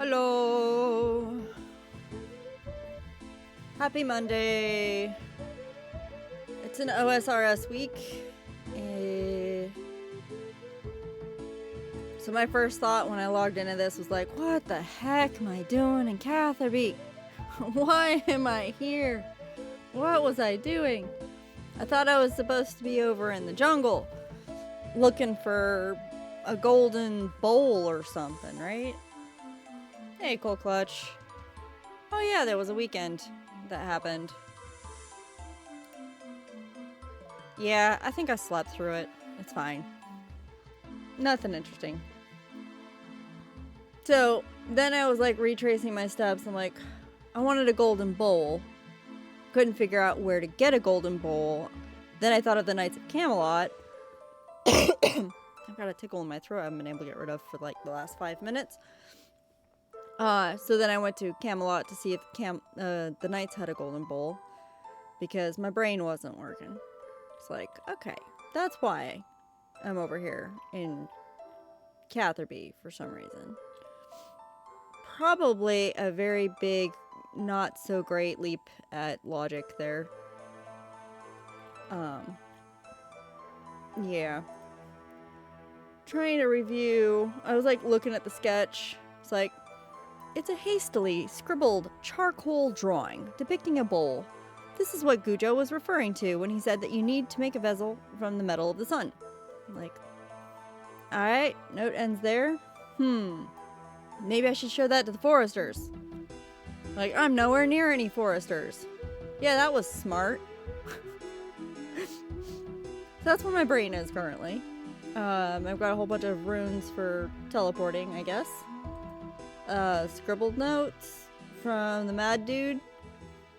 Hello. Happy Monday. It's an OSRS week. So my first thought when I logged into this was like, what the heck am I doing in Catherby? Why am I here? What was I doing? I thought I was supposed to be over in the jungle looking for a golden bowl or something, right? Hey, Cold Clutch. Oh yeah, there was a weekend that happened. Yeah, I think I slept through it. It's fine. Nothing interesting. So, then I was like retracing my steps. I'm like, I wanted a golden bowl. Couldn't figure out where to get a golden bowl. Then I thought of the Knights of Camelot. I've got a tickle in my throat I haven't been able to get rid of for like the last 5 minutes. So then I went to Camelot to see if the Knights had a golden bowl. Because my brain wasn't working. It's like, okay, that's why I'm over here in Catherby for some reason. Probably a very big, not so great leap at logic there. Yeah. Trying to review, I was like looking at the sketch. It's like, it's a hastily scribbled charcoal drawing depicting a bowl. This is what Gujo was referring to when he said that you need to make a vessel from the metal of the sun. Like, alright, note ends there. Maybe I should show that to the foresters. Like, I'm nowhere near any foresters. Yeah, that was smart. So that's where my brain is currently. I've got a whole bunch of runes for teleporting, I guess. Scribbled notes from the mad dude.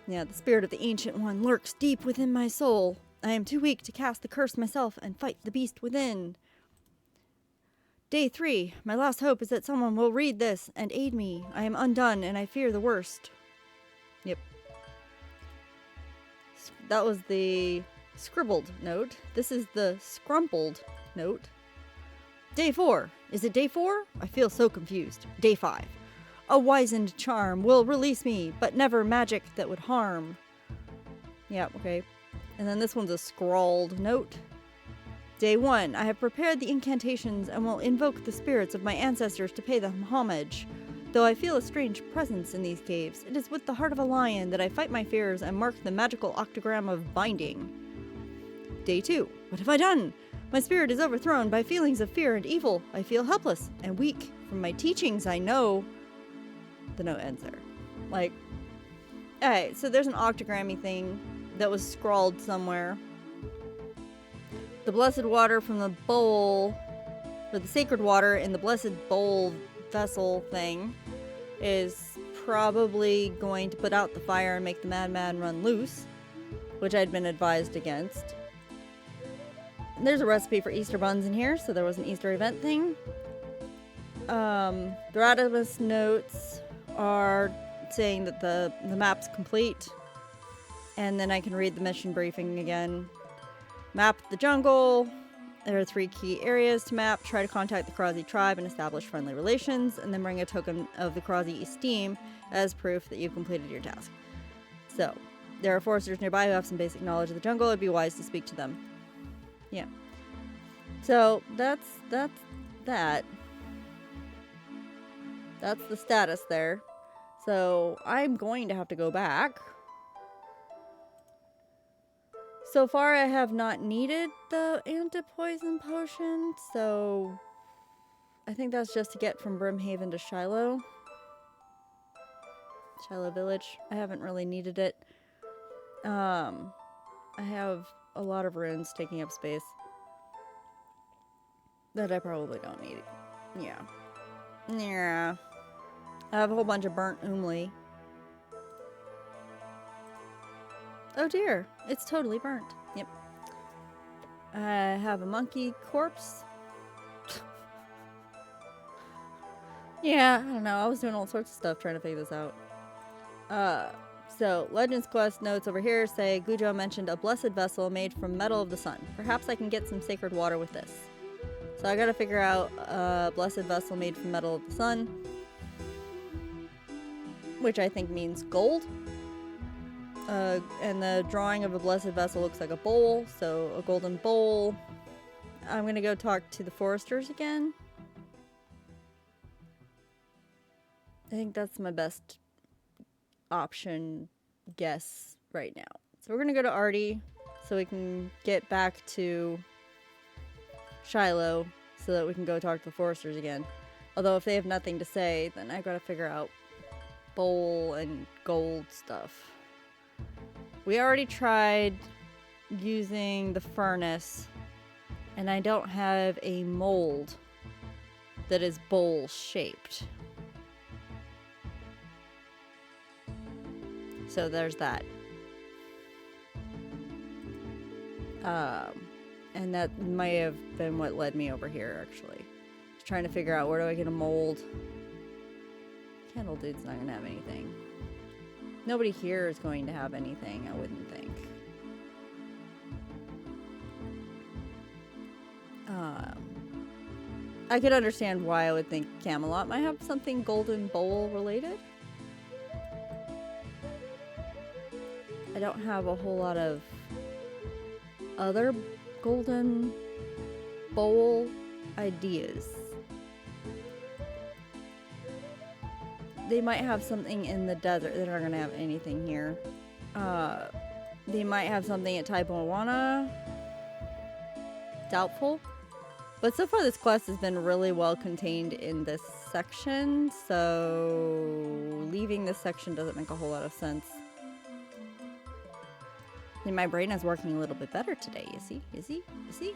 Yeah, the spirit of the Ancient One lurks deep within my soul. I am too weak to cast the curse myself and fight the beast within. Day 3. My last hope is that someone will read this and aid me. I am undone and I fear the worst. Yep. That was the scribbled note. This is the scrumpled note. Day 4. Is it day 4? I feel so confused. Day 5. A wizened charm will release me, but never magic that would harm. Yeah, okay. And then this one's a scrawled note. Day 1. I have prepared the incantations and will invoke the spirits of my ancestors to pay them homage. Though I feel a strange presence in these caves, it is with the heart of a lion that I fight my fears and mark the magical octagram of binding. Day 2. What have I done? My spirit is overthrown by feelings of fear and evil. I feel helpless and weak. From my teachings, I know... The note ends there. Like, alright, so there's an octogrammy thing that was scrawled somewhere. The blessed water from the bowl, or the sacred water in the blessed bowl vessel thing, is probably going to put out the fire and make the madman run loose, which I'd been advised against. There's a recipe for Easter buns in here, so there was an Easter event thing. The Radimus notes are saying that the map's complete, and then I can read the mission briefing again. Map the jungle. There are 3 key areas to map. Try to contact the Krazi tribe and establish friendly relations, and then bring a token of the Krazi esteem as proof that you've completed your task. So, there are foresters nearby who have some basic knowledge of the jungle. It'd be wise to speak to them. Yeah. So, that's that. That's the status there. So, I'm going to have to go back. So far, I have not needed the anti-poison potion, so... I think that's just to get from Brimhaven to Shiloh. Shiloh Village. I haven't really needed it. I have a lot of runes taking up space that I probably don't need. Yeah. Yeah. I have a whole bunch of burnt umli. Oh dear, it's totally burnt. Yep. I have a monkey corpse. Yeah, I don't know. I was doing all sorts of stuff trying to figure this out. So, Legends Quest notes over here say, Gujo mentioned a blessed vessel made from metal of the sun. Perhaps I can get some sacred water with this. So I gotta figure out a blessed vessel made from metal of the sun. which I think means gold. And the drawing of a blessed vessel looks like a bowl, so a golden bowl. I'm gonna go talk to the foresters again. I think that's my best option guess right now. So we're gonna go to Artie so we can get back to Shiloh so that we can go talk to the foresters again. Although if they have nothing to say, then I gotta figure out bowl and gold stuff. We already tried using the furnace, and I don't have a mold that is bowl shaped. So there's that. And that might have been what led me over here, actually. Just trying to figure out where do I get a mold. Candle Dude's not gonna have anything. Nobody here is going to have anything, I wouldn't think. I could understand why I would think Camelot might have something golden bowl related. I don't have a whole lot of other golden bowl ideas. They might have something in the desert. They're not going to have anything here. They might have something at Taipowana. Doubtful. But so far this quest has been really well contained in this section, so leaving this section doesn't make a whole lot of sense. And my brain is working a little bit better today, you see? You see? You see?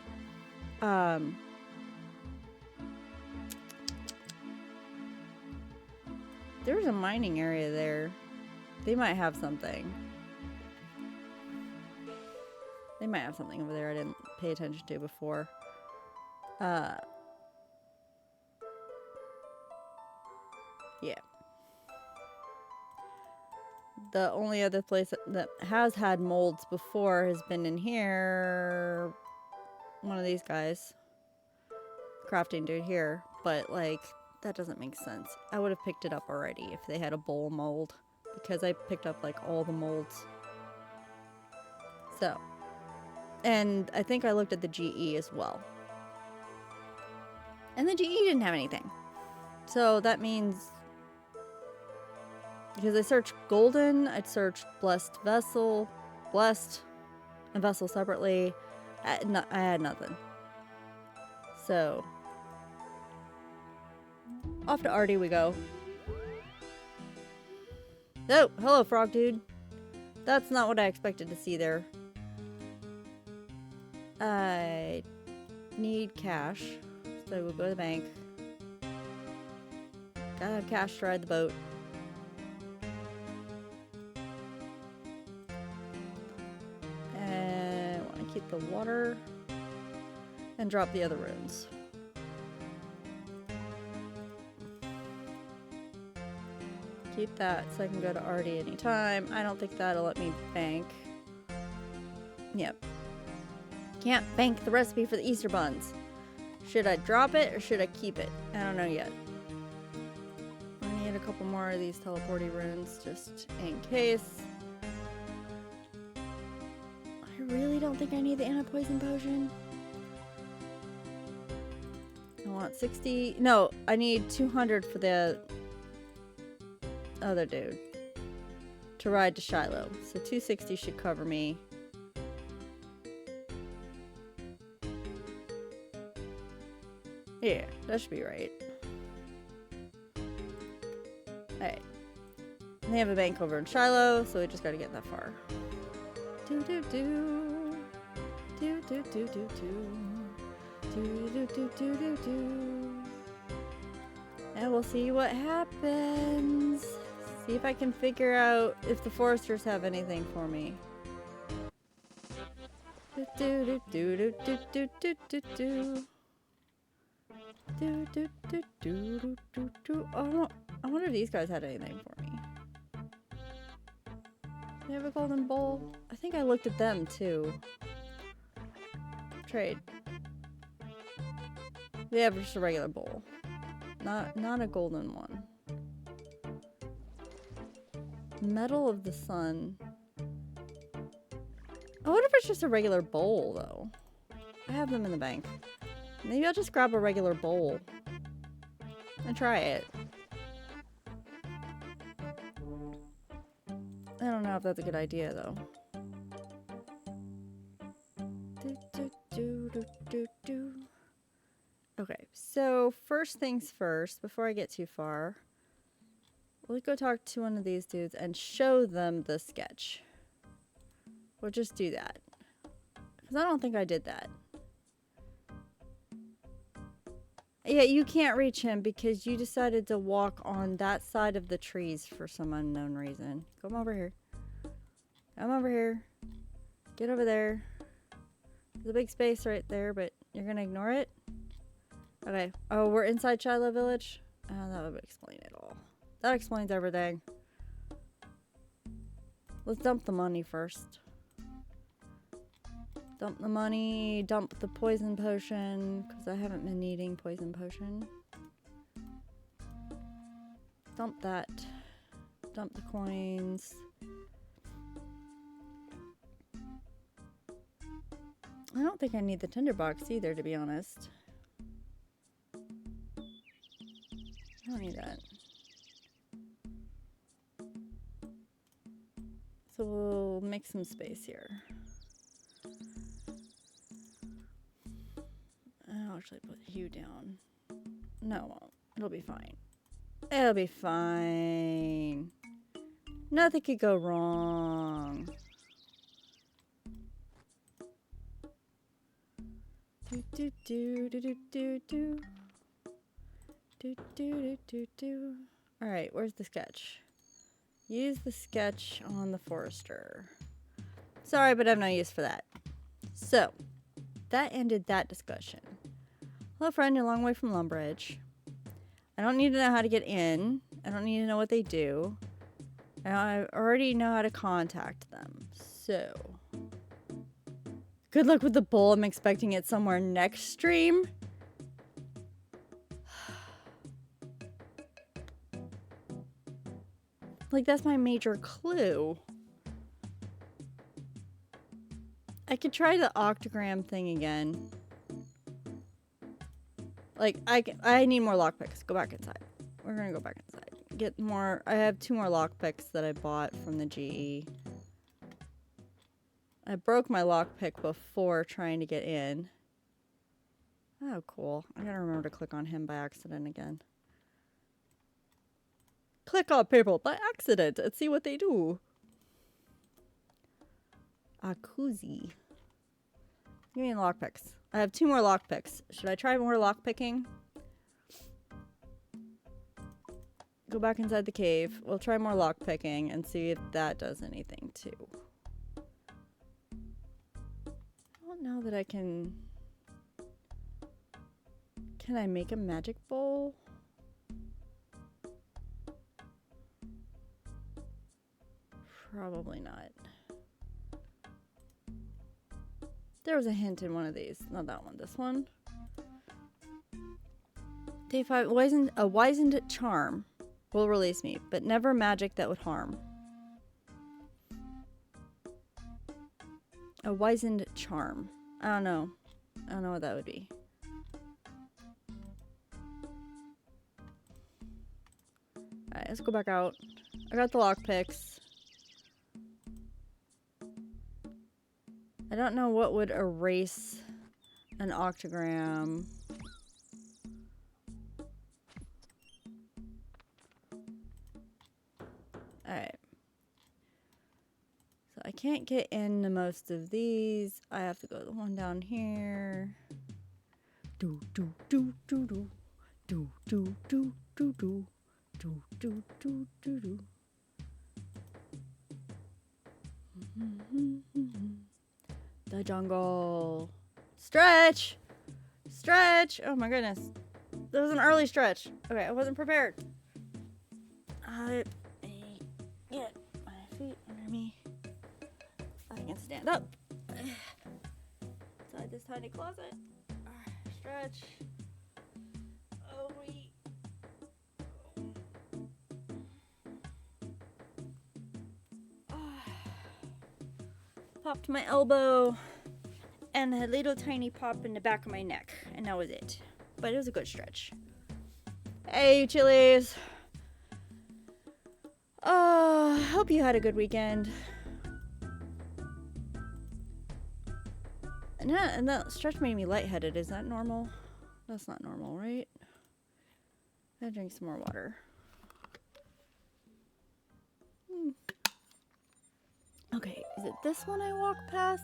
There's a mining area there. They might have something. They might have something over there I didn't pay attention to before. Yeah. The only other place that has had molds before has been in here. One of these guys. Crafting dude here. But, like, that doesn't make sense. I would have picked it up already if they had a bowl mold. Because I picked up, like, all the molds. So. And I think I looked at the GE as well. And the GE didn't have anything. So that means... Because I searched golden, I'd searched blessed vessel, blessed, and vessel separately. I had nothing. So... Off to Artie we go. Oh, hello, frog dude. That's not what I expected to see there. I need cash, so we'll go to the bank. Gotta have cash to ride the boat. And I want to keep the water and drop the other runes. Keep that so I can go to Artie anytime. I don't think that'll let me bank. Yep. Can't bank the recipe for the Easter buns. Should I drop it or should I keep it? I don't know yet. I need a couple more of these teleporty runes just in case. I really don't think I need the anti-poison potion. I want 60. No, I need 200 for the other dude to ride to Shiloh. So 260 should cover me. Yeah, that should be right. Alright. They have a bank over in Shiloh, so we just gotta get that far. Do do do. Do do do do do. Do do do do do do. And we'll see what happens. See if I can figure out if the foresters have anything for me. Do do do do do do do do do. Do do do do do do do. Oh, I wonder if these guys had anything for me. They have a golden bowl. I think I looked at them too. Trade. They have just a regular bowl. Not a golden one. Medal of the Sun. I wonder if it's just a regular bowl, though. I have them in the bank. Maybe I'll just grab a regular bowl and try it. I don't know if that's a good idea, though. Okay, so first things first, before I get too far, we'll go talk to one of these dudes and show them the sketch. We'll just do that. Because I don't think I did that. Yeah, you can't reach him because you decided to walk on that side of the trees for some unknown reason. Come over here. Come over here. Get over there. There's a big space right there, but you're gonna ignore it? Okay. Oh, we're inside Shiloh Village? Oh, that would explain it all. That explains everything. Let's dump the money first. Dump the money, dump the poison potion, because I haven't been needing poison potion. Dump that. Dump the coins. I don't think I need the tinderbox either, to be honest. I don't need that. So we'll make some space here. I'll actually put you down. No, it won't. It'll be fine. It'll be fine. Nothing could go wrong. Do do do do do do do. Do do do do do. All right, where's the sketch? Use the sketch on the forester. Sorry, but I have no use for that. So, that ended that discussion. Hello, friend. You're a long way from Lumbridge. I don't need to know how to get in. I don't need to know what they do. I already know how to contact them. So, good luck with the bowl. I'm expecting it somewhere next stream. Like, that's my major clue. I could try the octagram thing again. Like, I need more lockpicks. Go back inside. We're gonna go back inside. Get more. I have 2 more lockpicks that I bought from the GE. I broke my lockpick before trying to get in. Oh, cool. I gotta remember to click on him by accident again. Click on people by accident and see what they do. A koozie. Give me lockpicks. I have 2 more lockpicks. Should I try more lockpicking? Go back inside the cave. We'll try more lockpicking and see if that does anything too. I don't know that I can... Can I make a magic bowl? Probably not. There was a hint in one of these. Not that one. This one. Day 5. A wizened charm will release me, but never magic that would harm. A wizened charm. I don't know. I don't know what that would be. Alright, let's go back out. I got the lockpicks. I don't know what would erase an octagram. Alright. So I can't get into most of these. I have to go to the one down here. Do do do do do. Do do do do do. Do do do do do. The jungle. Stretch! Stretch! Oh my goodness. That was an early stretch. Okay, I wasn't prepared. Get my feet under me. I can stand up. Inside this tiny closet. Stretch. Oh, wait. popped my elbow and a little tiny pop in the back of my neck, and that was it. But it was a good stretch. Hey, chilies. Hope you had a good weekend. And that stretch made me lightheaded. Is that normal? That's not normal, right? I gotta drink some more water. Okay, is it this one I walk past?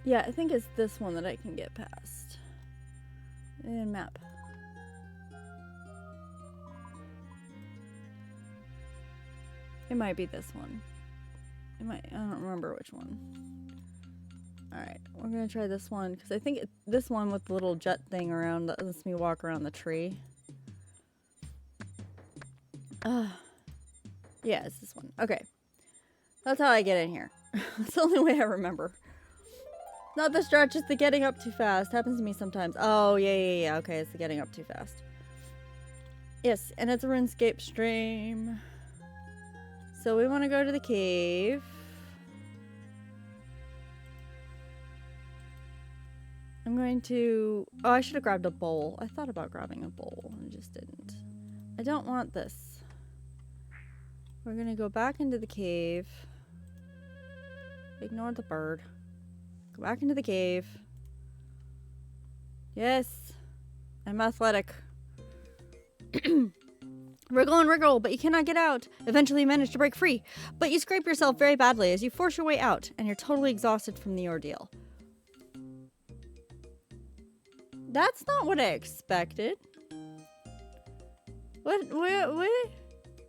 Yeah, I think it's this one that I can get past. And map. It might be this one. It might, I don't remember which one. Alright, we're gonna try this one, because I think this one with the little jet thing around that lets me walk around the tree. Yeah, it's this one. Okay. That's how I get in here. That's the only way I remember. Not the stretch, it's the getting up too fast. Happens to me sometimes. Oh, yeah. Okay, it's the getting up too fast. Yes, and it's a RuneScape stream. So we want to go to the cave. I'm going to... Oh, I should have grabbed a bowl. I thought about grabbing a bowl and just didn't. I don't want this. We're going to go back into the cave. Ignore the bird. Go back into the cave. Yes. I'm athletic. Wriggle and wriggle, but you cannot get out. Eventually you manage to break free, but you scrape yourself very badly as you force your way out, and you're totally exhausted from the ordeal. That's not what I expected. What?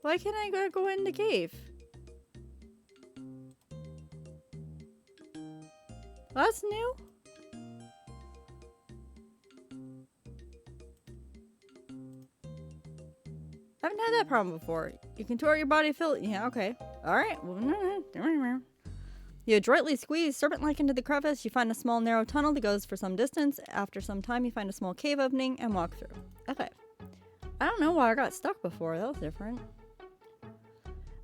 Why can't I go in the cave? That's new? I haven't had that problem before. You contort your body, fill it. Yeah, okay. Alright. You adroitly squeeze serpent-like into the crevice. You find a small narrow tunnel that goes for some distance. After some time, you find a small cave opening and walk through. Okay. I don't know why I got stuck before. That was different.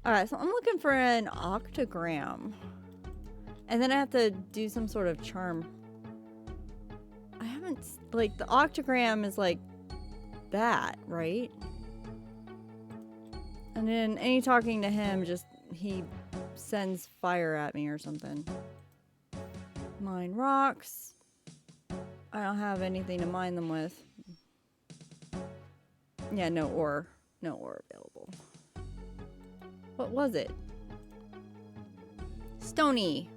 Alright, so I'm looking for an octagram. And then I have to do some sort of charm. I haven't... Like, the octagram is like that, right? And then any talking to him, just he sends fire at me or something. Mine rocks. I don't have anything to mine them with. Yeah, no ore. No ore available. What was it? Stony.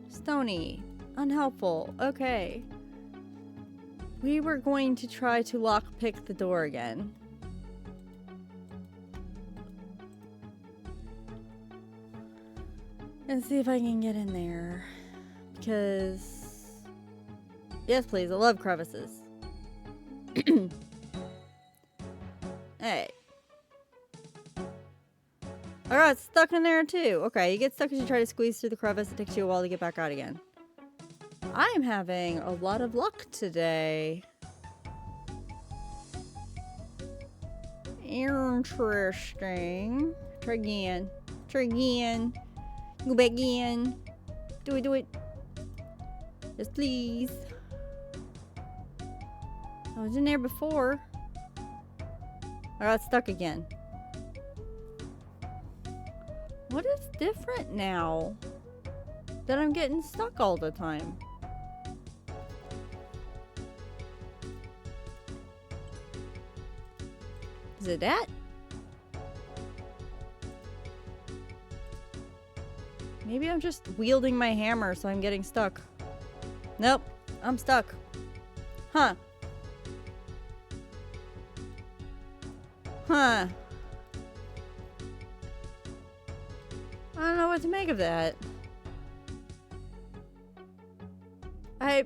Stony. Unhelpful. Okay. We were going to try to lockpick the door again. And see if I can get in there. Because... Yes, please. I love crevices. Hey. I got stuck in there too. Okay, you get stuck as you try to squeeze through the crevice. It takes you a while to get back out again. I am having a lot of luck today. Interesting. Try again. Try again. Go back in. Do it, do it. Just please. I was in there before. I got stuck again. What is different now that I'm getting stuck all the time? Is it that? Maybe I'm just wielding my hammer, so I'm getting stuck. Nope, I'm stuck. Huh. Huh. I don't know what to make of that.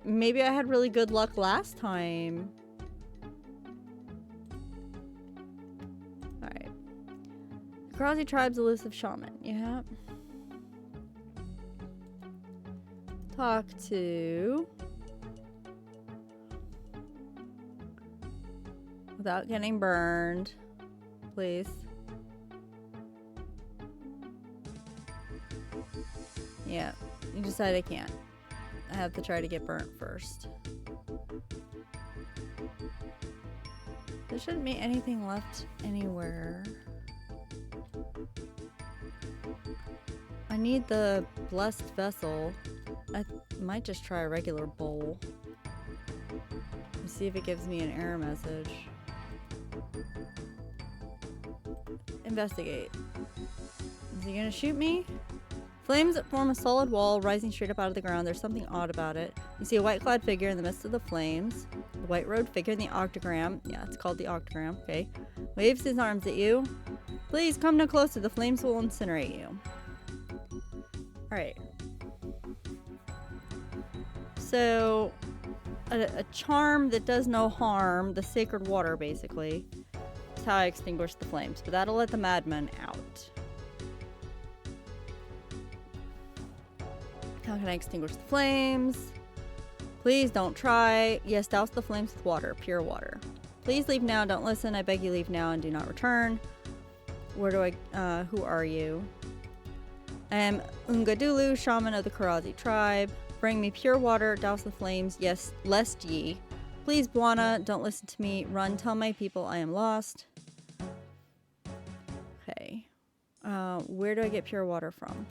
Maybe I had really good luck last time. Alright. The Krazi tribe's elusive shaman. Yeah. Talk to... Without getting burned. Please. Yeah, you decide I can't. I have to try to get burnt first. There shouldn't be anything left anywhere. I need the blessed vessel. I might just try a regular bowl. Let's see if it gives me an error message. Investigate. Is he gonna shoot me? Flames that form a solid wall rising straight up out of the ground. There's something odd about it. You see a white-clad figure in the midst of the flames. The white-robed figure in the octagram. Yeah, it's called the octagram. Okay. Waves his arms at you. Please come no closer. The flames will incinerate you. Alright. So, a charm that does no harm. The sacred water, basically. That's how I extinguish the flames. But that'll let the madman out. How can I extinguish the flames? Please don't try. Yes, douse the flames with water, pure water. Please leave now. Don't listen. I beg you leave now and do not return. Where do I, who are you? I am Ungadulu, shaman of the Karazi tribe. Bring me pure water, douse the flames. Yes, lest ye. Please, Buana, don't listen to me. Run, tell my people I am lost. Okay. Where do I get pure water from?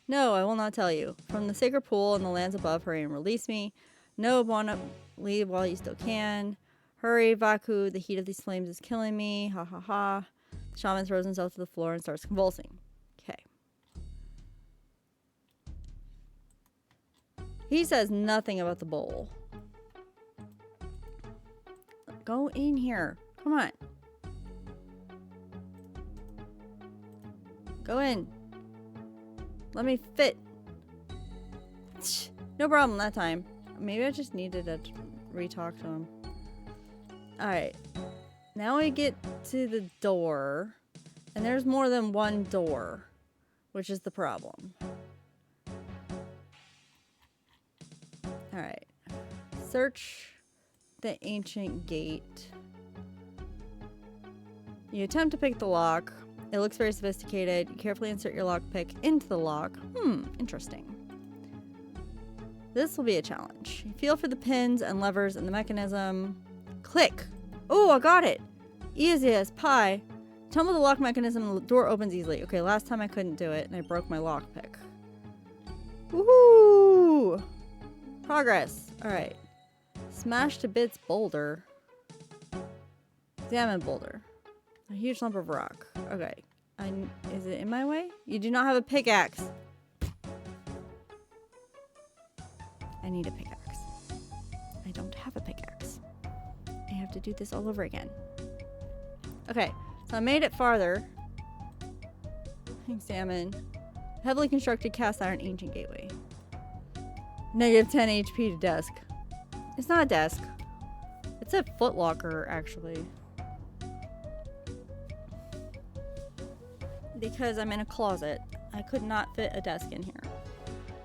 No, I will not tell you. From the sacred pool in the lands above, hurry and release me. No, Buana, leave while you still can. Hurry, Vaku, the heat of these flames is killing me. Ha ha ha. The shaman throws himself to the floor and starts convulsing. Okay. He says nothing about the bowl. Go in here. Come on. Go in. Let me fit. No problem that time. Maybe I just needed to re-talk to him. Alright. Now we get to the door. And there's more than one door. Which is the problem. Alright. Search the ancient gate. You attempt to pick the lock. It looks very sophisticated. You carefully insert your lockpick into the lock. Interesting. This will be a challenge. You feel for the pins and levers in the mechanism. Click! Oh, I got it! Easy as pie. Tumble the lock mechanism and the door opens easily. Okay, last time I couldn't do it and I broke my lockpick. Woohoo! Progress. Alright. Smash to bits boulder. Examine boulder. A huge lump of rock. Okay. Is it in my way? You do not have a pickaxe. I need a pickaxe. I don't have a pickaxe. I have to do this all over again. Okay. So I made it farther. Examine. Heavily constructed cast iron ancient gateway. Negative 10 HP to desk. It's not a desk. It's a footlocker, actually. Because I'm in a closet. I could not fit a desk in here.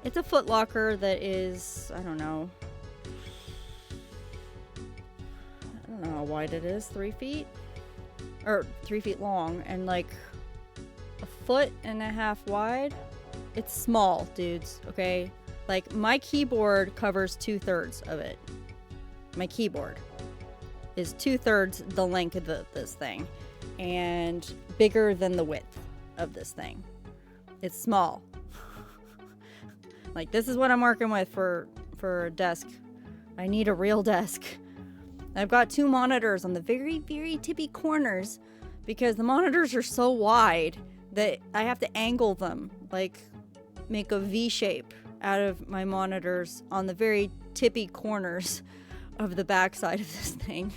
It's a footlocker that is, I don't know how wide it is. 3 feet? Or 3 feet long and like a 1.5 feet wide. It's small, dudes, okay? Like my keyboard covers 2/3 of it. My keyboard is 2/3 the length of this thing and bigger than the width of this thing. It's small. Like this is what I'm working with for a desk. I need a real desk. I've got 2 monitors on the very, very tippy corners because the monitors are so wide that I have to angle them, like make a V shape out of my monitors on the very tippy corners of the backside of this thing.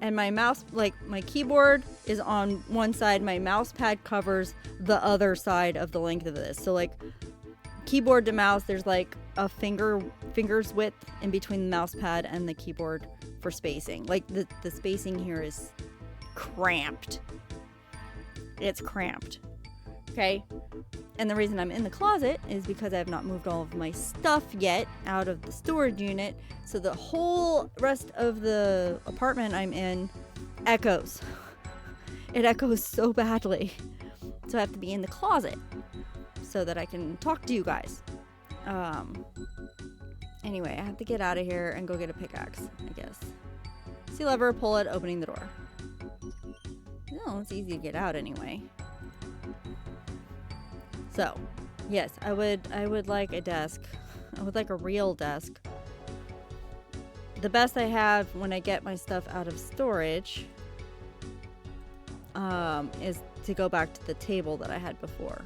And my mouse, like my keyboard is on one side, my mouse pad covers the other side of the length of this. So like keyboard to mouse, there's like a finger's width in between the mouse pad and the keyboard for spacing. Like the spacing here is cramped. It's cramped. Okay. And the reason I'm in the closet is because I have not moved all of my stuff yet out of the storage unit. So the whole rest of the apartment I'm in echoes. It echoes so badly. So I have to be in the closet. so that I can talk to you guys. Anyway, I have to get out of here and go get a pickaxe, I guess. C lever, pull it, opening the door. No, it's easy to get out anyway. So, yes, I would like a desk. I would like a real desk. The best I have when I get my stuff out of storage is to go back to the table that I had before.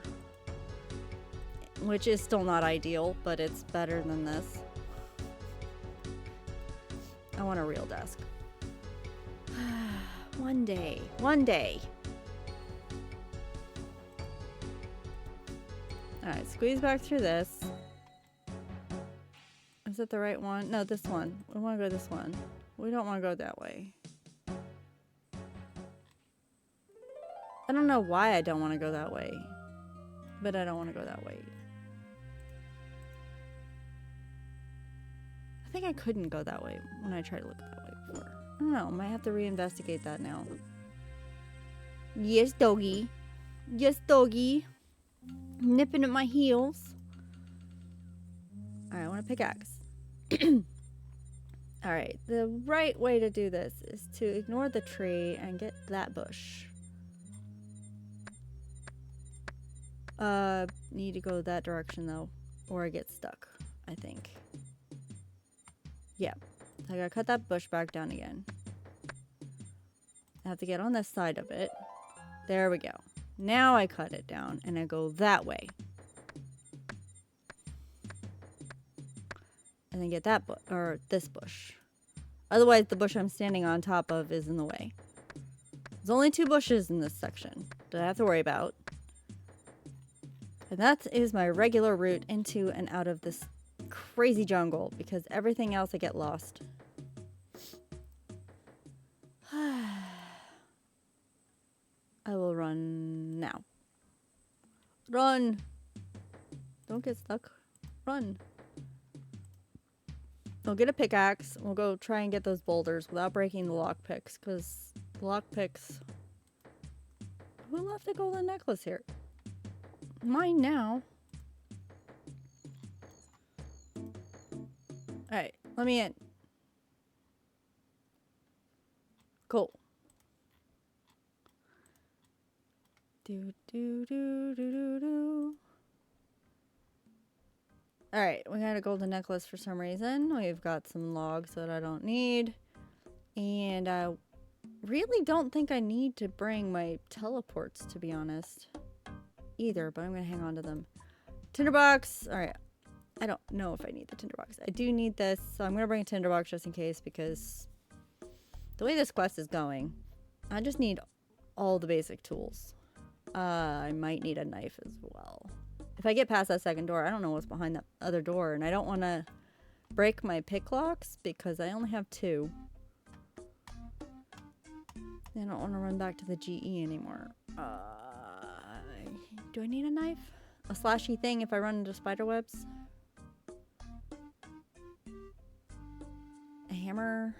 Which is still not ideal, but it's better than this. I want a real desk. One day. One day. Alright, squeeze back through this. Is it the right one? No, this one. We want to go this one. We don't want to go that way. I don't know why I don't want to go that way. But I don't want to go that way. I think I couldn't go that way when I tried to look that way before. I don't know. I might have to reinvestigate that now. Yes, doggy. Yes, doggy. Nipping at my heels. Alright, I want a pickaxe. Alright, the right way to do this is to ignore the tree and get that bush. Need to go that direction though, or I get stuck, I think. Yeah, I gotta cut that bush back down again. I have to get on this side of it. There we go. Now I cut it down and I go that way. And then get that or this bush. Otherwise the bush I'm standing on top of is in the way. There's only 2 bushes in this section that I have to worry about. And that is my regular route into and out of this crazy jungle, because everything else I get lost. I will run now. Run! Don't get stuck. Run. We'll get a pickaxe. We'll go try and get those boulders without breaking the lockpicks, because lockpicks... Who left the golden necklace here? Mine now. Alright, let me in. Cool. Do do do do do do. Alright, we got a golden necklace for some reason. We've got some logs that I don't need. And I really don't think I need to bring my teleports, to be honest. Either, but I'm going to hang on to them. Tinderbox. Alright. I don't know if I need the tinderbox. I do need this, so I'm going to bring a tinderbox just in case, because the way this quest is going, I just need all the basic tools. I might need a knife as well. If I get past that second door, I don't know what's behind that other door, and I don't want to break my pick locks because I only have 2. I don't want to run back to the GE anymore. Do I need a knife? A slashy thing if I run into spider webs? A hammer?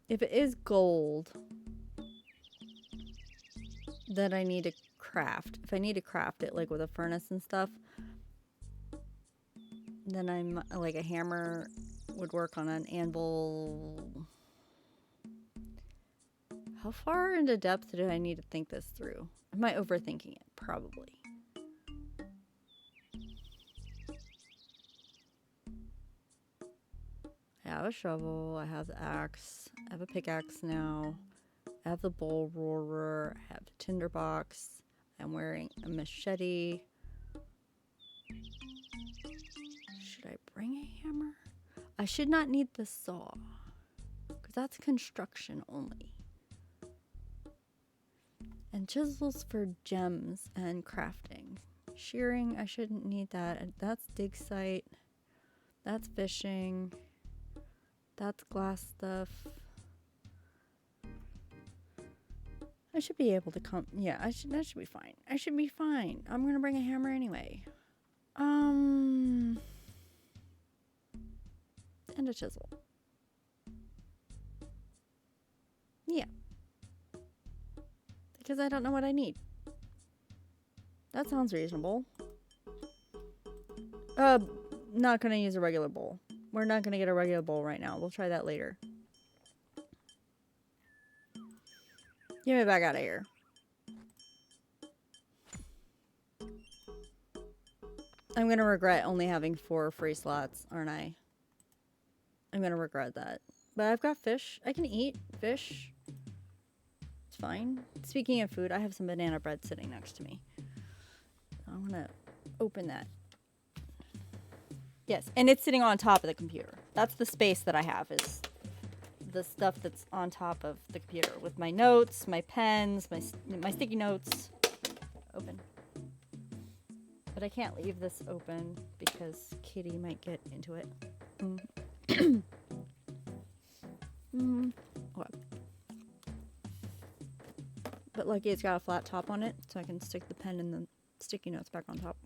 If it is gold, that I need to craft. If I need to craft it like with a furnace and stuff, then I'm like a hammer would work on an anvil. How far into depth do I need to think this through? Am I overthinking it? Probably. I have a shovel, I have the axe, I have a pickaxe now, I have the bowl roarer, I have the tinderbox, I'm wearing a machete. Should I bring a hammer? I should not need the saw, because that's construction only. And chisels for gems and crafting. Shearing, I shouldn't need that. That's dig site. That's fishing. That's glass stuff. I should be able to come. Yeah, that should be fine. I should be fine. I'm gonna bring a hammer anyway. And a chisel. The Because I don't know what I need. That sounds reasonable. Not gonna use a regular bowl. We're not gonna get a regular bowl right now. We'll try that later. Get me back out of here. I'm gonna regret only having 4 free slots, aren't I? I'm gonna regret that. But I've got fish. I can eat fish. It's fine. Speaking of food, I have some banana bread sitting next to me. I wanna open that. Yes, and it's sitting on top of the computer. That's the space that I have, is the stuff that's on top of the computer with my notes, my pens, my sticky notes. Open. But I can't leave this open because Kitty might get into it. Okay. But lucky it's got a flat top on it, so I can stick the pen and the sticky notes back on top.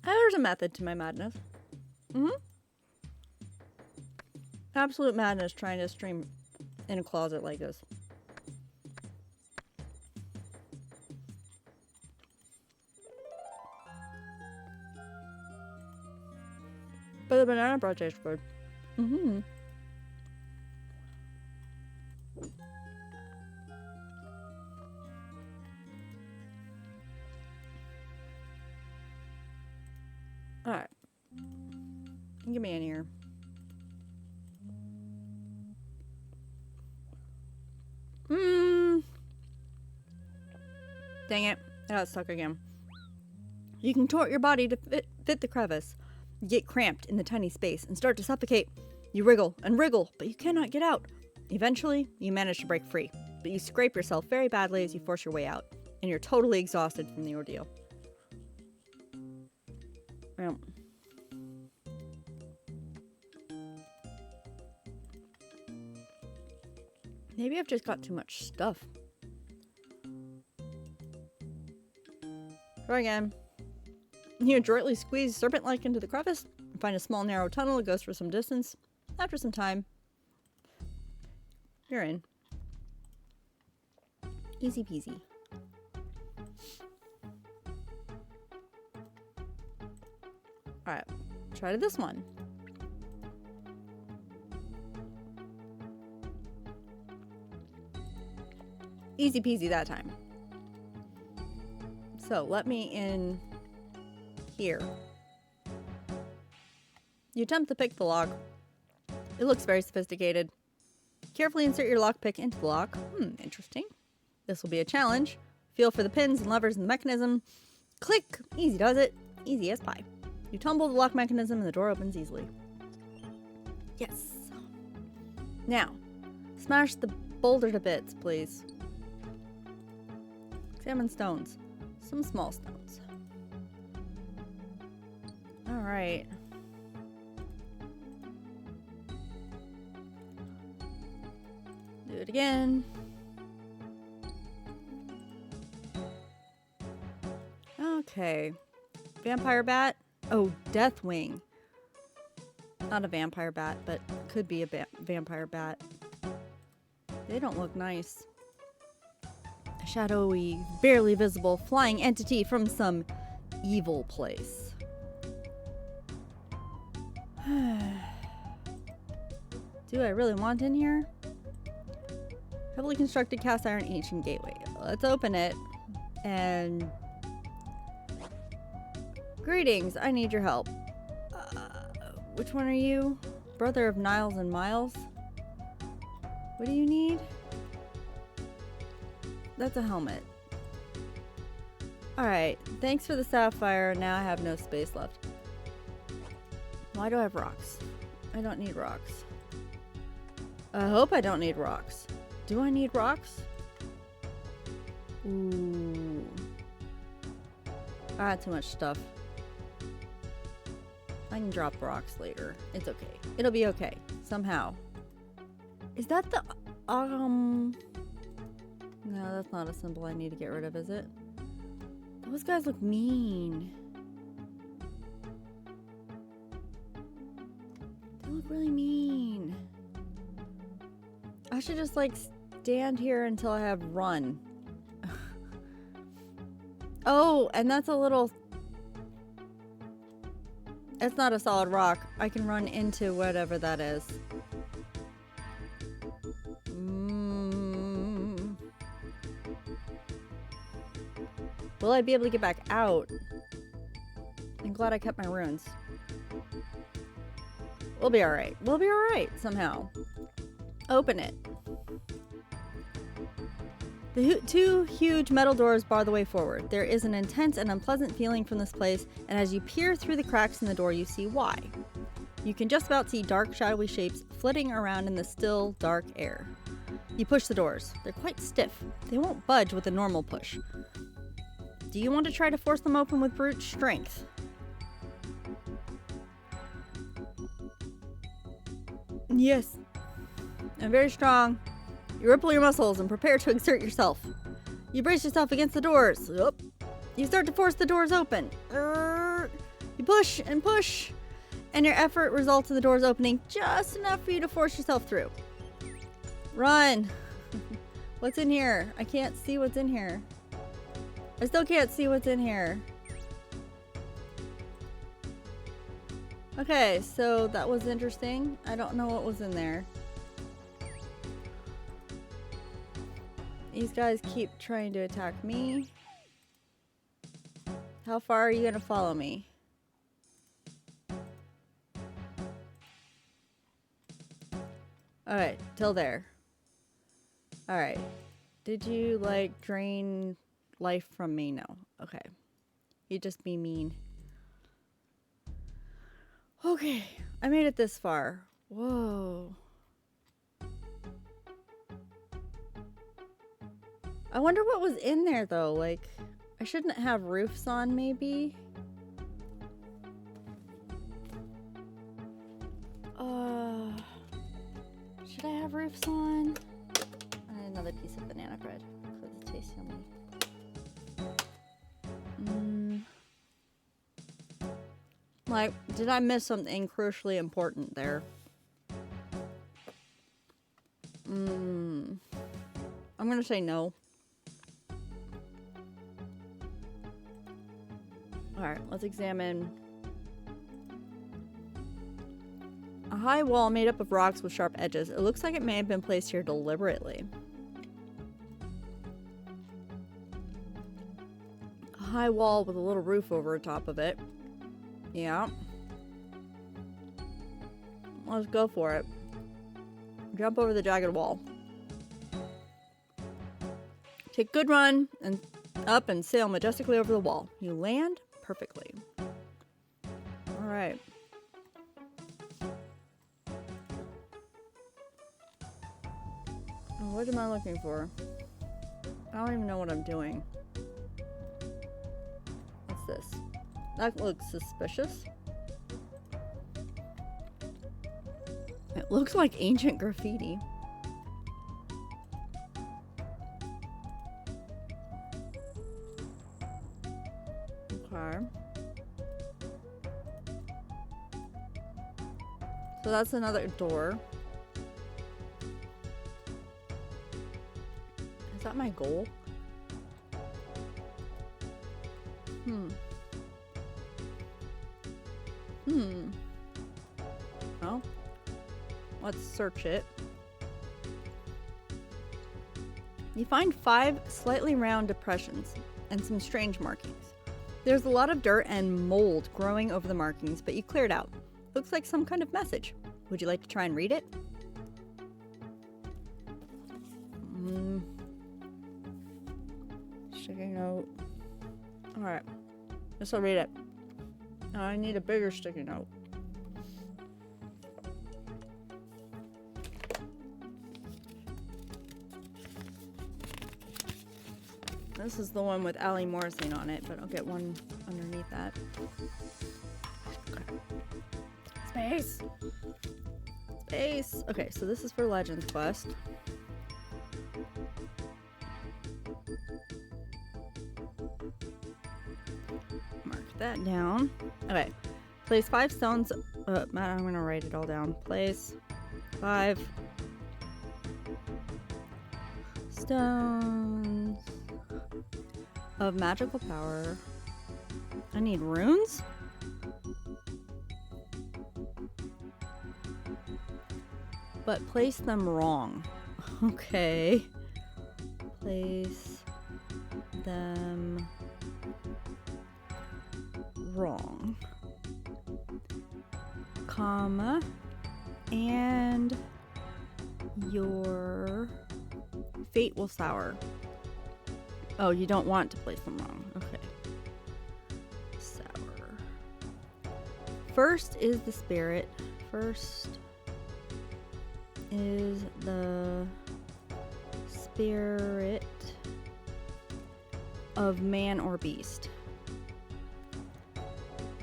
There's a method to my madness. Absolute madness trying to stream in a closet like this. But the banana bread tastes good. Alright. Get me in here. Dang it. I got stuck again. You contort your body to fit the crevice. You get cramped in the tiny space and start to suffocate. You wriggle and wriggle, but you cannot get out. Eventually, you manage to break free, but you scrape yourself very badly as you force your way out, and you're totally exhausted from the ordeal. Well, maybe I've just got too much stuff. Try again. You adroitly squeeze serpent-like into the crevice and find a small narrow tunnel that goes for some distance. After some time, you're in. Easy peasy. Alright, try this one. Easy peasy that time. So let me in here. You attempt to pick the lock. It looks very sophisticated. Carefully insert your lockpick into the lock. Interesting. This will be a challenge. Feel for the pins and levers in the mechanism. Click! Easy does it. Easy as pie. You tumble the lock mechanism and the door opens easily. Yes. Now, smash the boulder to bits, please. Examine stones. Some small stones. Alright. Do it again. Okay. Vampire bat? Oh, Deathwing. Not a vampire bat, but could be a vampire bat. They don't look nice. A shadowy, barely visible flying entity from some evil place. Do I really want in here? Heavily constructed cast iron ancient gateway. Let's open it. And greetings, I need your help. Which one are you? Brother of Niles and Miles? What do you need? That's a helmet. Alright, thanks for the sapphire. Now I have no space left. Why do I have rocks? I don't need rocks. I hope I don't need rocks. Do I need rocks? Ooh. I got too much stuff. I can drop rocks later. It's okay. It'll be okay. Somehow. Is that the, No, that's not a symbol I need to get rid of, is it? Those guys look mean. They look really mean. I should just, like, stand here until I have run. Oh, and that's a little... It's not a solid rock. I can run into whatever that is. Will I be able to get back out? I'm glad I kept my runes. We'll be alright. We'll be alright somehow. Open it. The two huge metal doors bar the way forward. There is an intense and unpleasant feeling from this place, and as you peer through the cracks in the door, you see why. You can just about see dark, shadowy shapes flitting around in the still, dark air. You push the doors. They're quite stiff. They won't budge with a normal push. Do you want to try to force them open with brute strength? Yes. I'm very strong. You ripple your muscles and prepare to exert yourself. You brace yourself against the doors. You start to force the doors open. You push and push, and your effort results in the doors opening just enough for you to force yourself through. Run! What's in here? I can't see what's in here. I still can't see what's in here. Okay, so that was interesting. I don't know what was in there. These guys keep trying to attack me. How far are you gonna follow me? Alright, till there. Alright. Did you, like, drain life from me? No. Okay. You'd just be mean. Okay. I made it this far. Whoa. I wonder what was in there, though. Like, I shouldn't have roofs on, maybe? Should I have roofs on? I need another piece of banana bread because it tastes yummy. Like, did I miss something crucially important there? I'm gonna say no. Alright, let's examine. A high wall made up of rocks with sharp edges. It looks like it may have been placed here deliberately. A high wall with a little roof over the top of it. Yeah. Let's go for it. Jump over the jagged wall. Take a good run and up and sail majestically over the wall. You land perfectly. Alright. What am I looking for? I don't even know what I'm doing. What's this? That looks suspicious. It looks like ancient graffiti. Okay. So that's another door. Is that my goal? Well, let's search it. You find 5 slightly round depressions and some strange markings. There's a lot of dirt and mold growing over the markings, but you cleared out. Looks like some kind of message. Would you like to try and read it? Sticky note. Alright. Guess I'll read it. Now I need a bigger sticky note. This is the one with Ali Morrison on it, but I'll get one underneath that. Okay. Space! Space! Okay, so this is for Legends Quest. Mark that down. Okay. Place 5 stones. I'm gonna write it all down. Place 5 Stones of magical power. I need runes? But place them wrong. Okay. Place them wrong. Comma. And your fate will sour. Oh, you don't want to place them wrong. Okay. Sour. First is the spirit. First is the spirit of man or beast.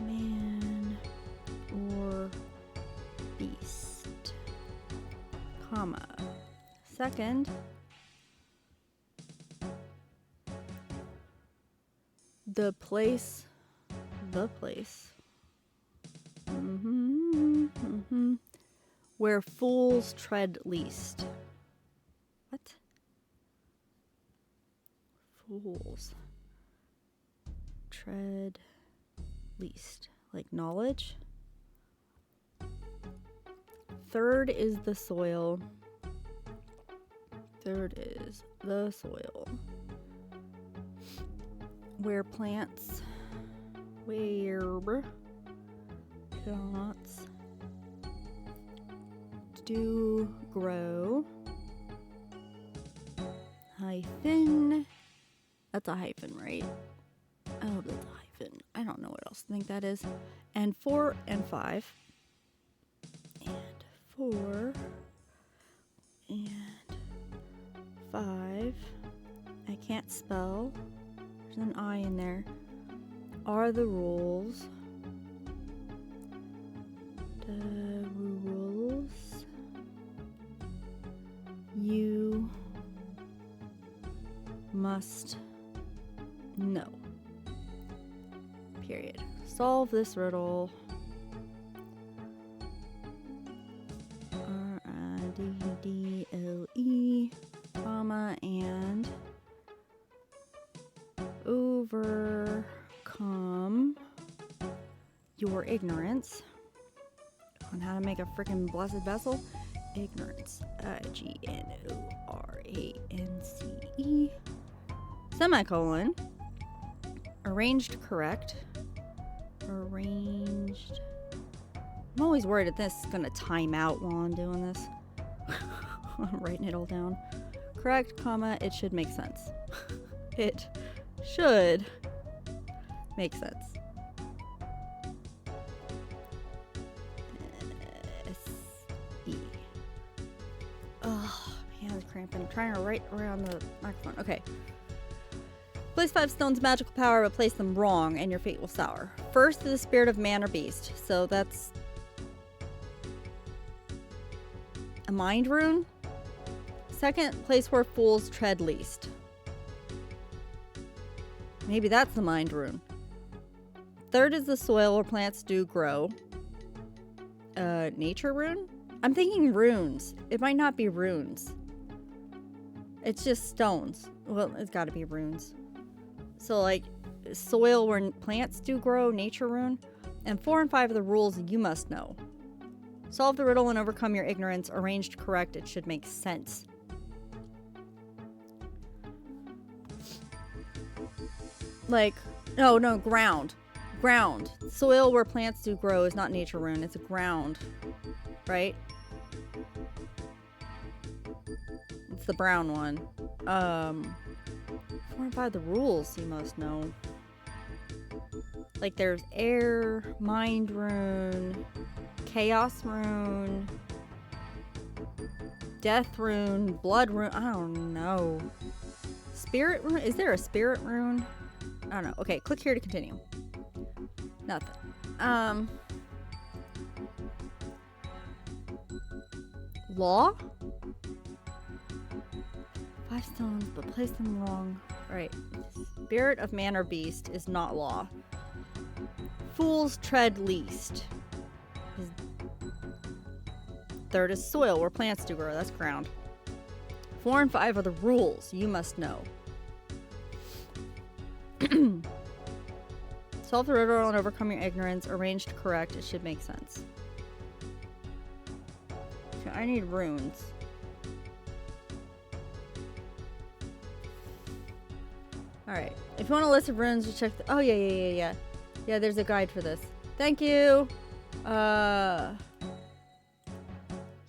Man or beast. Comma. Second, the place where fools tread least. What? Fools tread least. Like knowledge. Third is the soil. Third is the soil. Where plants do grow. Hyphen. That's a hyphen, right? Oh, that's a hyphen. I don't know what else I think that is. And 4 and 5. And 4 and 5. I can't spell. There's an I in there. Are the rules. The rules you must know. Period. Solve this riddle. RIDDLE, comma, and overcome your ignorance on how to make a freaking blessed vessel. Ignorance. IGNORANCE. Semicolon. Arranged correct. Arranged. I'm always worried that this is going to time out while I'm doing this. I'm writing it all down. Correct, comma, it should make sense. It should make sense. S-E. Oh, man, I'm cramping. I'm trying to write around the microphone. Okay. Place 5 stones of magical power, but place them wrong, and your fate will sour. First is the spirit of man or beast. So that's a mind rune. Second, place where fools tread least. Maybe that's the mind rune. Third is the soil where plants do grow. Nature rune? I'm thinking runes. It might not be runes. It's just stones. Well, it's got to be runes. So, like, soil where plants do grow, nature rune. And 4 and 5 are the rules you must know. Solve the riddle and overcome your ignorance. Arranged correct. It should make sense. Like, no, ground. Ground. Soil where plants do grow is not nature rune. It's a ground. Right? It's the brown one. 4 and 5 the rules you must know. Like there's air, mind rune, chaos rune, death rune, blood rune. I don't know. Spirit rune? Is there a spirit rune? I don't know. Okay, click here to continue. Nothing. Law? 5 stones, but place them wrong. Right. Spirit of man or beast is not law. Fools tread least. Third is soil, where plants do grow. That's ground. 4 and 5 are the rules you must know. Solve the riddle and overcome your ignorance. Arranged correct. It should make sense. So I need runes. Alright. If you want a list of runes, just check the... Oh, yeah. Yeah, there's a guide for this. Thank you!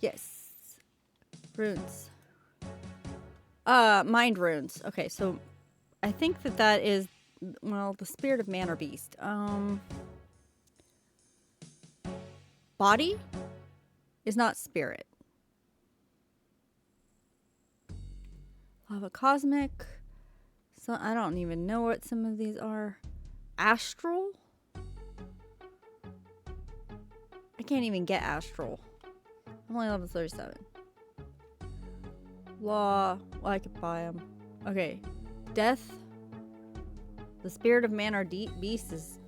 Yes. Runes. Mind runes. Okay, so I think that is, well, the spirit of man or beast. Body is not spirit. Lava cosmic. So I don't even know what some of these are. Astral? I can't even get astral. I'm only level 37. Law. Well, I could buy them. Okay. Death. The spirit of man or beast is...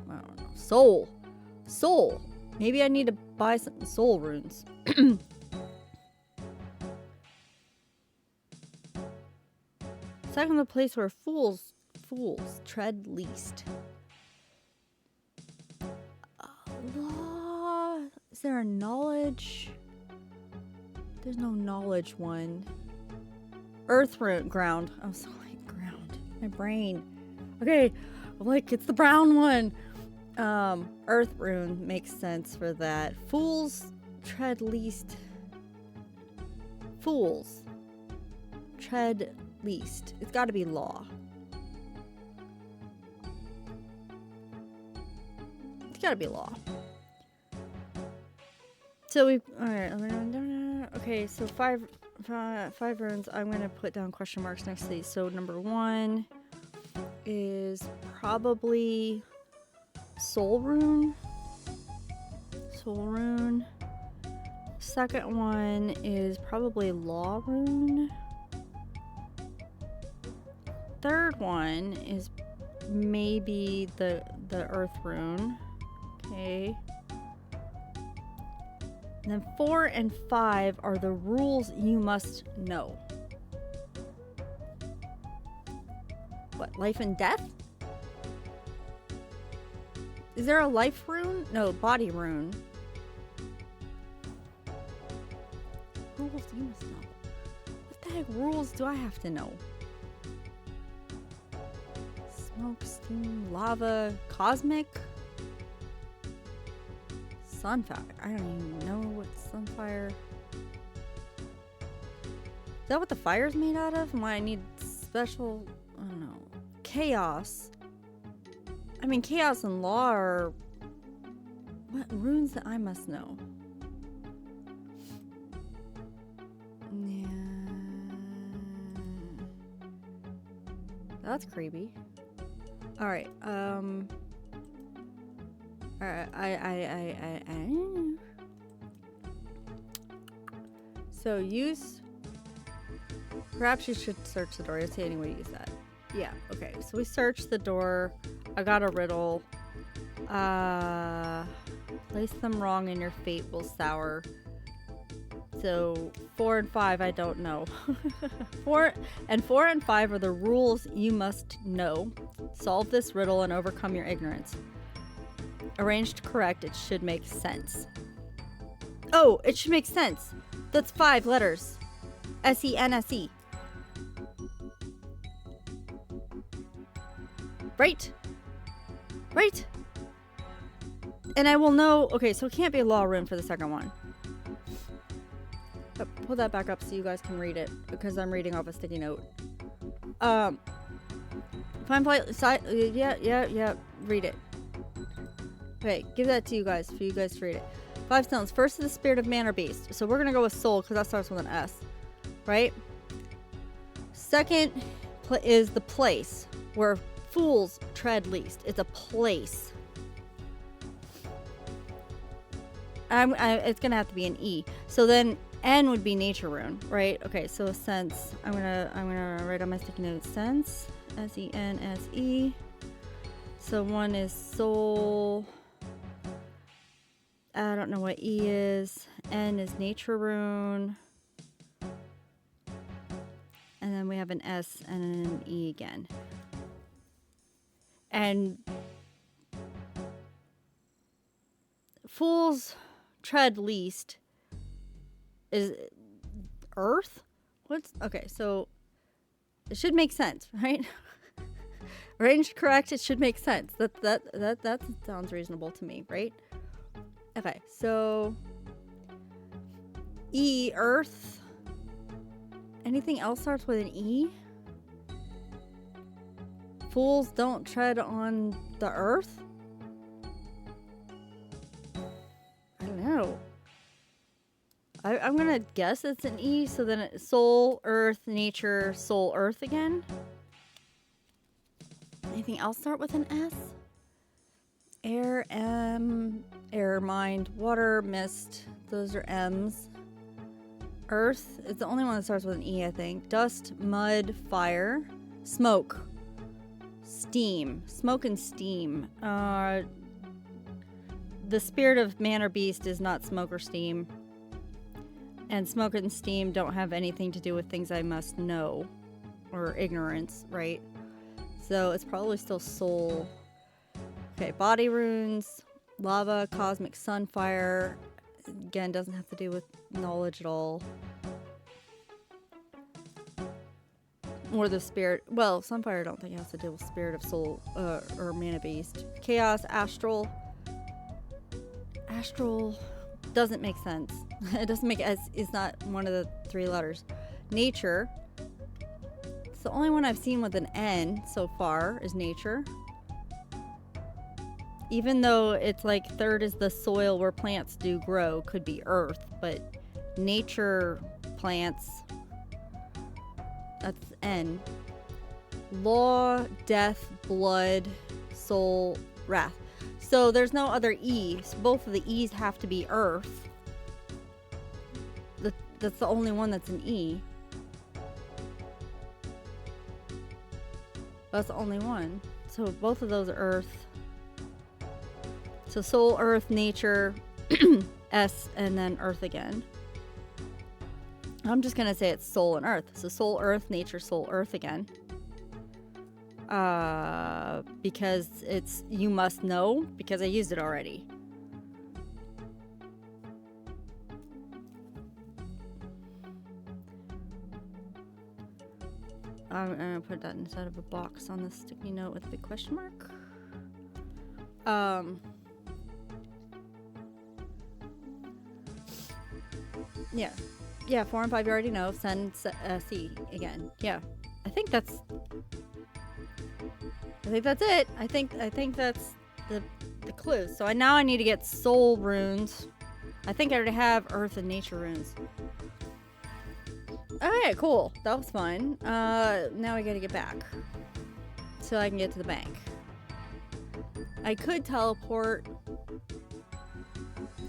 I don't know. Soul. Soul. Maybe I need to buy some soul runes. Second, the place where fools tread least. Law. Is there a knowledge? There's no knowledge one. Earth rune. Ground. I'm so like ground. My brain. Okay. I'm like, it's the brown one. Earth rune makes sense for that. Fools tread least. Fools tread least. It's got to be law. It's got to be law. So we, all right. Okay, so five runes. I'm gonna put down question marks next to these. So number 1 is probably soul rune. Soul rune. Second one is probably law rune. Third one is maybe the earth rune. Okay. And then 4 and 5 are the rules you must know. What, life and death? Is there a life rune? No, body rune. Rules you must know. What the heck rules do I have to know? Smoke, steam, lava, cosmic? Sunfire. I don't even know what sunfire... Is that what the fire's made out of? And why I need special... I don't know. Chaos. I mean, chaos and law are... What runes that I must know? Yeah. That's creepy. Alright, Alright, So use... Perhaps you should search the door. Let's see any way to use that. Yeah, okay. So we searched the door. I got a riddle. Place them wrong and your fate will sour. So 4 and 5, I don't know. 4 and 5 are the rules you must know. Solve this riddle and overcome your ignorance. Arranged correct, it should make sense. Oh, it should make sense. That's 5 letters. S-E-N-S-E. Right? Right? And I will know... Okay, so it can't be a law rune for the second one. Oh, pull that back up so you guys can read it, because I'm reading off a sticky note. Find polite side... Yeah. Read it. Okay, give that to you guys, for you guys to read it. 5 stones. First is the spirit of man or beast. So we're going to go with soul, because that starts with an S. Right? Second is the place, where fools tread least. It's a place. It's going to have to be an E. So then N would be nature rune, right? Okay, so sense. I'm gonna write on my sticky note sense. S-E-N-S-E. So 1 is soul. I don't know what E is. N is nature rune. we have an S and an E again. And fools tread least is earth? What's okay, so it should make sense, right? Arranged correct, it should make sense. That sounds reasonable to me, right? Okay, so E, earth. Anything else starts with an E? Fools don't tread on the earth? I don't know. I'm gonna guess it's an E, so then it's soul, earth, nature, soul, earth again. Anything else start with an S? Air, M, air, mind, water, mist. Those are M's. Earth is the only one that starts with an E, I think. Dust, mud, fire, smoke, steam. Smoke and steam. The spirit of man or beast is not smoke or steam. And smoke and steam don't have anything to do with things I must know. Or ignorance, right? So it's probably still soul. Okay, body runes, lava, cosmic sunfire. Again, doesn't have to do with knowledge at all. Or the spirit. Well, sunfire I don't think it has to do with spirit of soul or mana beast. Chaos, astral. Astral doesn't make sense. It doesn't make as it's not one of the 3 letters. Nature. It's the only one I've seen with an N so far is nature. Even though it's like third is the soil where plants do grow, could be earth, but nature plants, that's N. Law, death, blood, soul, wrath. So there's no other E. So both of the E's have to be earth. That's the only one that's an E. That's the only one. So both of those are earth. So soul, earth, nature, S, and then earth again. I'm just going to say it's soul and earth. So soul, earth, nature, soul, earth again. Because it's you must know, because I used it already. I'm going to put that inside of a box on the sticky note with a big question mark. Yeah. Yeah, 4 and 5 you already know. Send C again. Yeah. I think that's it. I think that's the clue. So now I need to get soul runes. I think I already have earth and nature runes. Alright, cool. That was fun. Now we gotta get back. So I can get to the bank. I could teleport.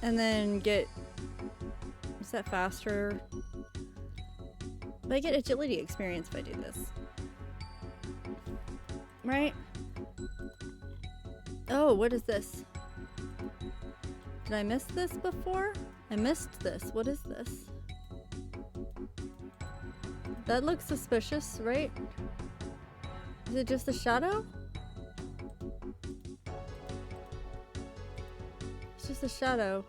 And then get... Is that faster? But I get agility experience if I do this. Right? Oh, what is this? Did I miss this before? I missed this. What is this? That looks suspicious, right? Is it just a shadow? It's just a shadow.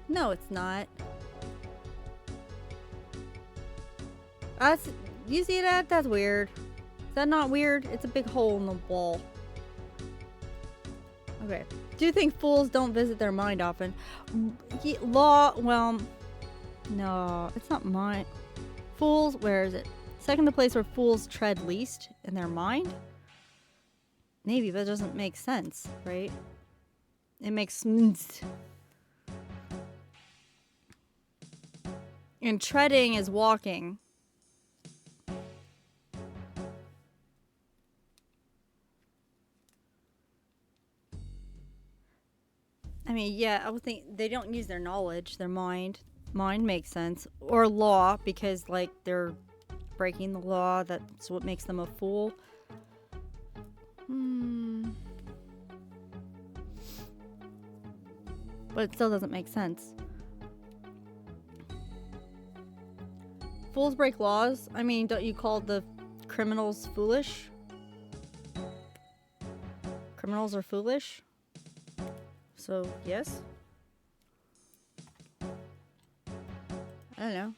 No, it's not. You see that? That's weird. Is that not weird? It's a big hole in the wall. Okay. Do you think fools don't visit their mind often? Well, no, it's not mine. Fools, where is it? Second to place where fools tread least in their mind? Maybe, but it doesn't make sense, right? It makes sense. And treading is walking. I mean, yeah, I would think they don't use their knowledge, their mind. Mind makes sense. Or law, because, like, they're breaking the law. That's what makes them a fool. But it still doesn't make sense. fools break laws? I mean, don't you call the criminals foolish? Criminals are foolish? So, yes? I don't know.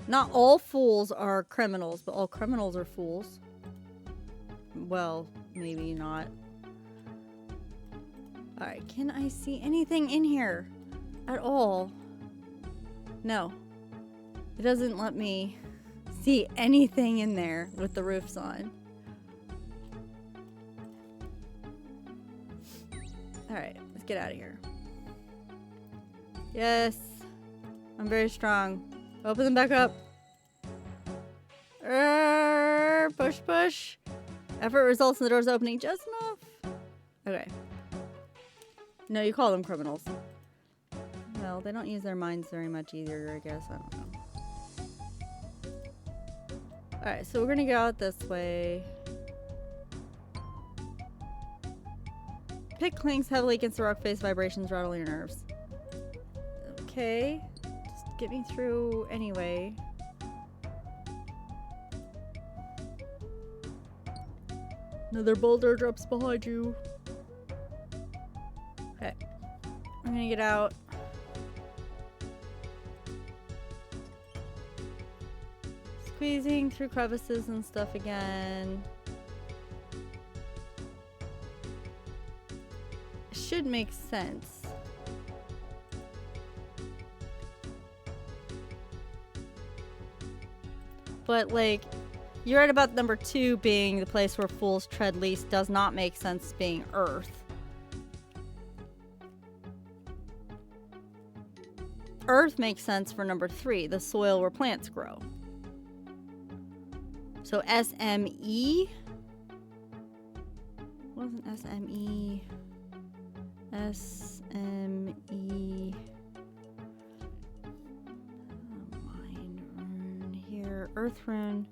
Not all fools are criminals, but all criminals are fools. Well, maybe not. Alright, can I see anything in here at all? No. It doesn't let me see anything in there with the roofs on. Alright, let's get out of here. Yes. I'm very strong. Open them back up. Push, push. Effort results in the doors opening just enough. Okay. No, you call them criminals. Well, they don't use their minds very much either, I guess. I don't know. Alright, so we're gonna go out this way. Pick clings heavily against the rock face, vibrations rattle your nerves. Okay. Just get me through anyway. Another boulder drops behind you. Okay. I'm gonna get out. Squeezing through crevices and stuff again. Should make sense. But like, you're right about number 2 being the place where fools tread least does not make sense being Earth. Earth makes sense for number 3, the soil where plants grow. So SME? Wasn't SME? SME. Mind rune here. Earth rune.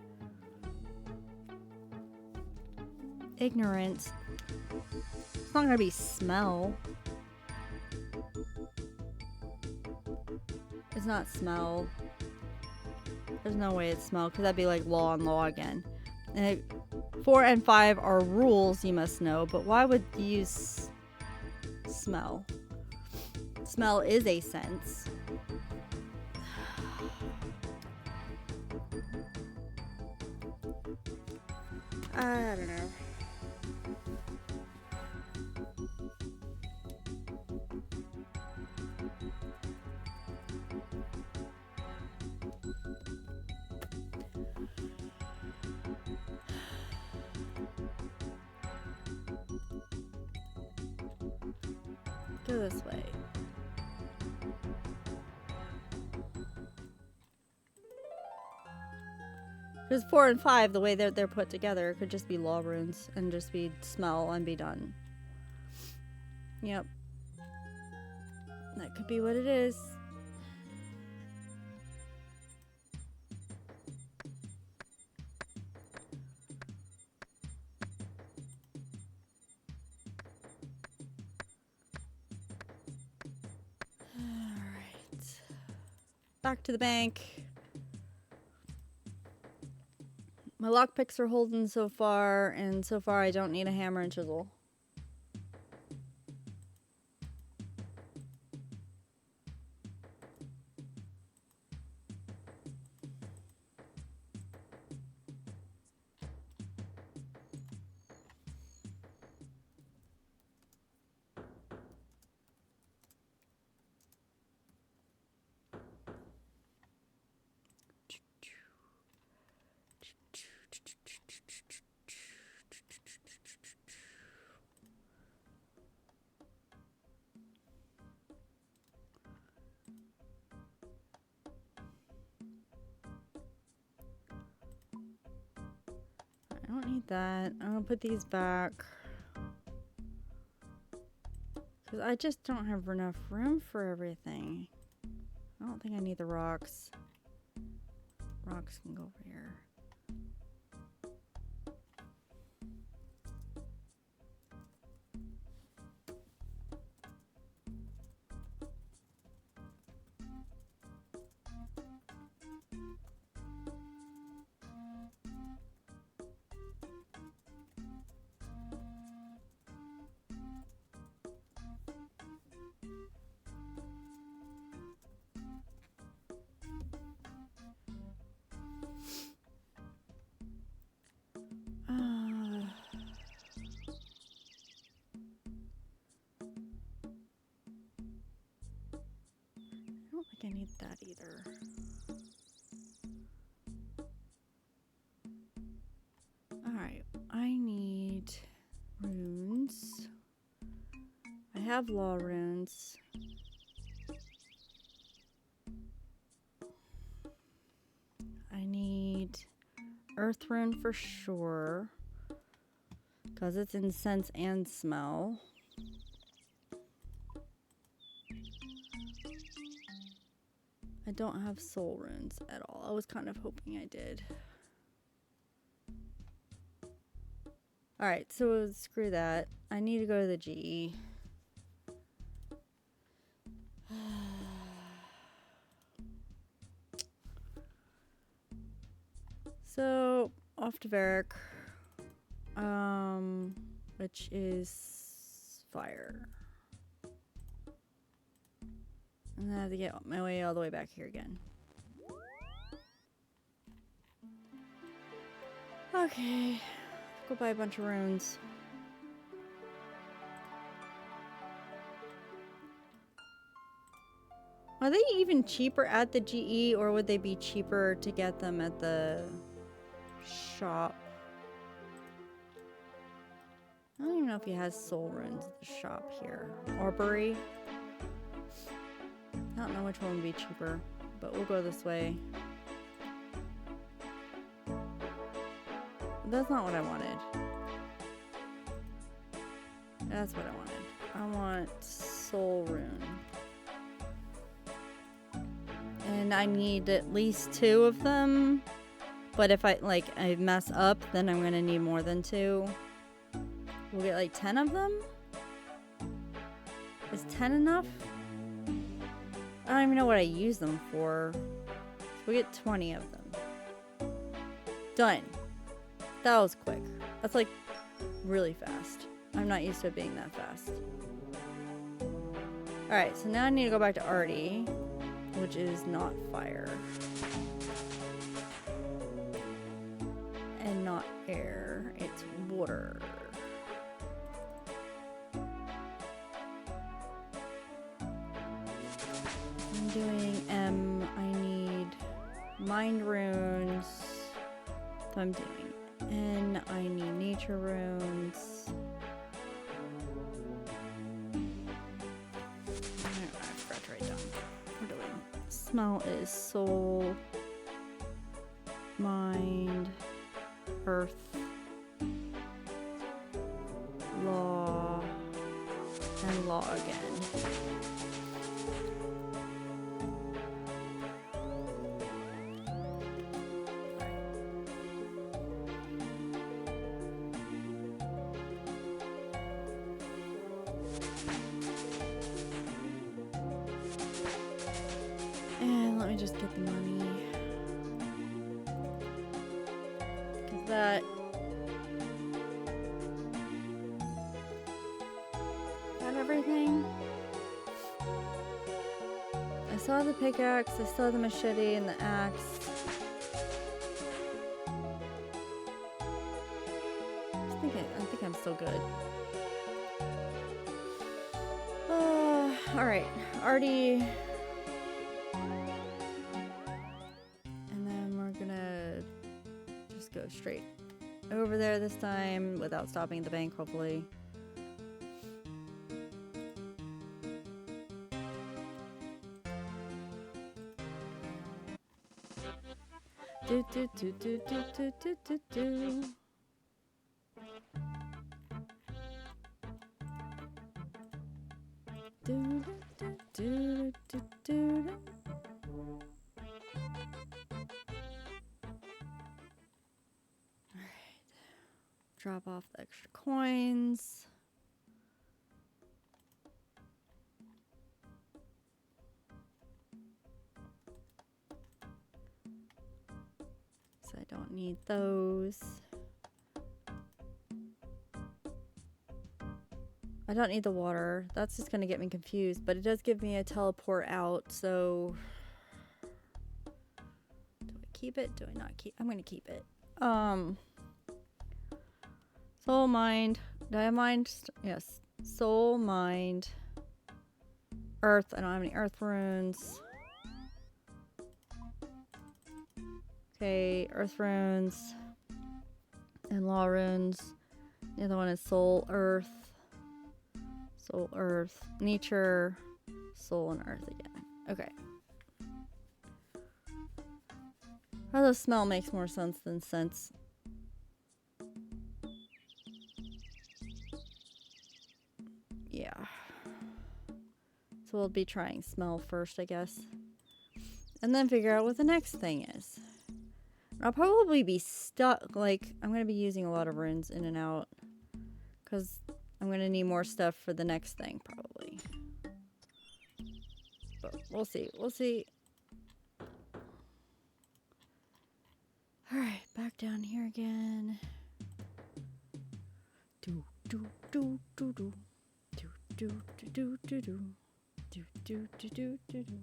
Ignorance. It's not gonna be smell. It's not smell. There's no way it's smell, because that'd be like law and law again. And 4 and 5 are rules you must know, but why would you use smell? Smell is a sense. I don't know. Go this way. Because 4 and 5, the way that they're put together, could just be law runes and just be smell and be done. Yep. That could be what it is. Alright. Back to the bank. My lockpicks are holding so far, and so far I don't need a hammer and chisel. I don't need that. I'm gonna put these back. Because I just don't have enough room for everything. I don't think I need the rocks. Rocks can go over here. don't think I need that either. Alright, I need runes. I have law runes. I need earth rune for sure, because it's in sense and smell. I don't have soul runes at all. I was kind of hoping I did. Alright, so screw that. I need to go to the GE. So, off to Varric. Which is fire. And then I have to get my way all the way back here again. Okay. Go buy a bunch of runes. Are they even cheaper at the GE, or would they be cheaper to get them at the shop? I don't even know if he has soul runes at the shop here. Orbury. I don't know which one would be cheaper, but we'll go this way. That's not what I wanted. That's what I wanted. I want soul rune. And I need at least 2 of them. But if I mess up, then I'm gonna need more than 2. We'll get like 10 of them? Is 10 enough? I don't even know what I use them for. We'll get 20 of them. Done. That was quick. That's like really fast. I'm not used to it being that fast. Alright, so now I need to go back to Artie, which is not fire. And not air, it's water. I'm doing M. I need mind runes. So I'm doing N. I need nature runes. I forgot to write down. We're doing smell is soul, mind, earth, law, and law again. And let me just get the money. Because that... Got everything? I saw the pickaxe, I saw the machete and the axe. I think I'm still good. Alright, Artie... Go straight over there this time without stopping at the bank, hopefully. Do do do do do do do do do. Do do do do do do. Drop off the extra coins. So I don't need those. I don't need the water. That's just gonna get me confused, but it does give me a teleport out, so do I keep it? Do I not keep? I'm gonna keep it. Soul, mind. Do I have mind? Yes. Soul, mind. Earth. I don't have any earth runes. Okay, earth runes and law runes. The other one is soul, earth, nature, soul, and earth again. Okay. Although smell makes more sense than sense. Yeah. So we'll be trying smell first, I guess. And then figure out what the next thing is. I'll probably be stuck, like, I'm going to be using a lot of runes in and out. Because I'm going to need more stuff for the next thing, probably. But we'll see. We'll see. Alright, back down here again. Do, do, do, do, do. Do, do, do, do, do, do. Do, do, do, do, do, do.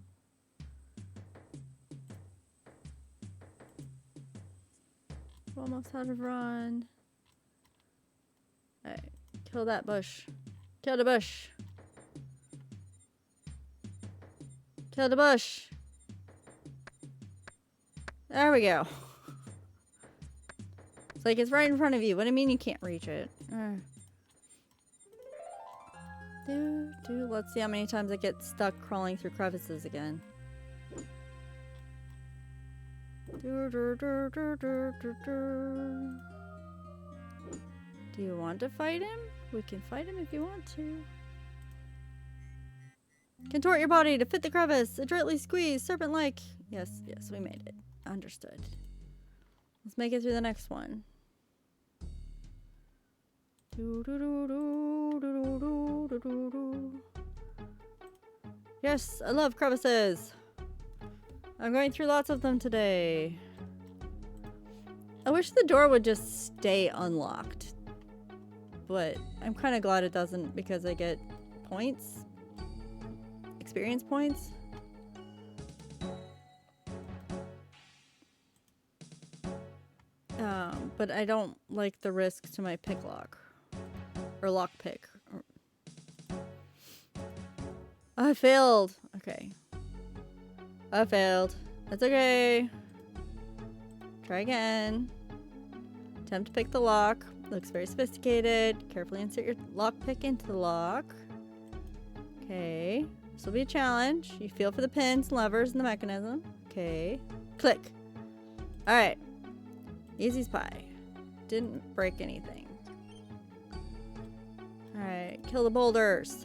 Almost out of run. Alright, kill that bush. Kill the bush. Kill the bush. There we go. It's like it's right in front of you. What do you mean you can't reach it? Let's see how many times I get stuck crawling through crevices again. Do you want to fight him? We can fight him if you want to. Contort your body to fit the crevice. Adroitly squeeze, serpent-like. Yes, yes, we made it. Understood. Let's make it through the next one. Yes, I love crevices. I'm going through lots of them today. I wish the door would just stay unlocked. But I'm kind of glad it doesn't because I get points. Experience points. But I don't like the risk to my pick lock. Or lock pick. I failed. Okay. I failed. That's okay. Try again. Attempt to pick the lock. Looks very sophisticated. Carefully insert your lock pick into the lock. Okay. This will be a challenge. You feel for the pins and levers and the mechanism. Okay. Click. Alright. Easy as pie. Didn't break anything. Alright. Kill the boulders.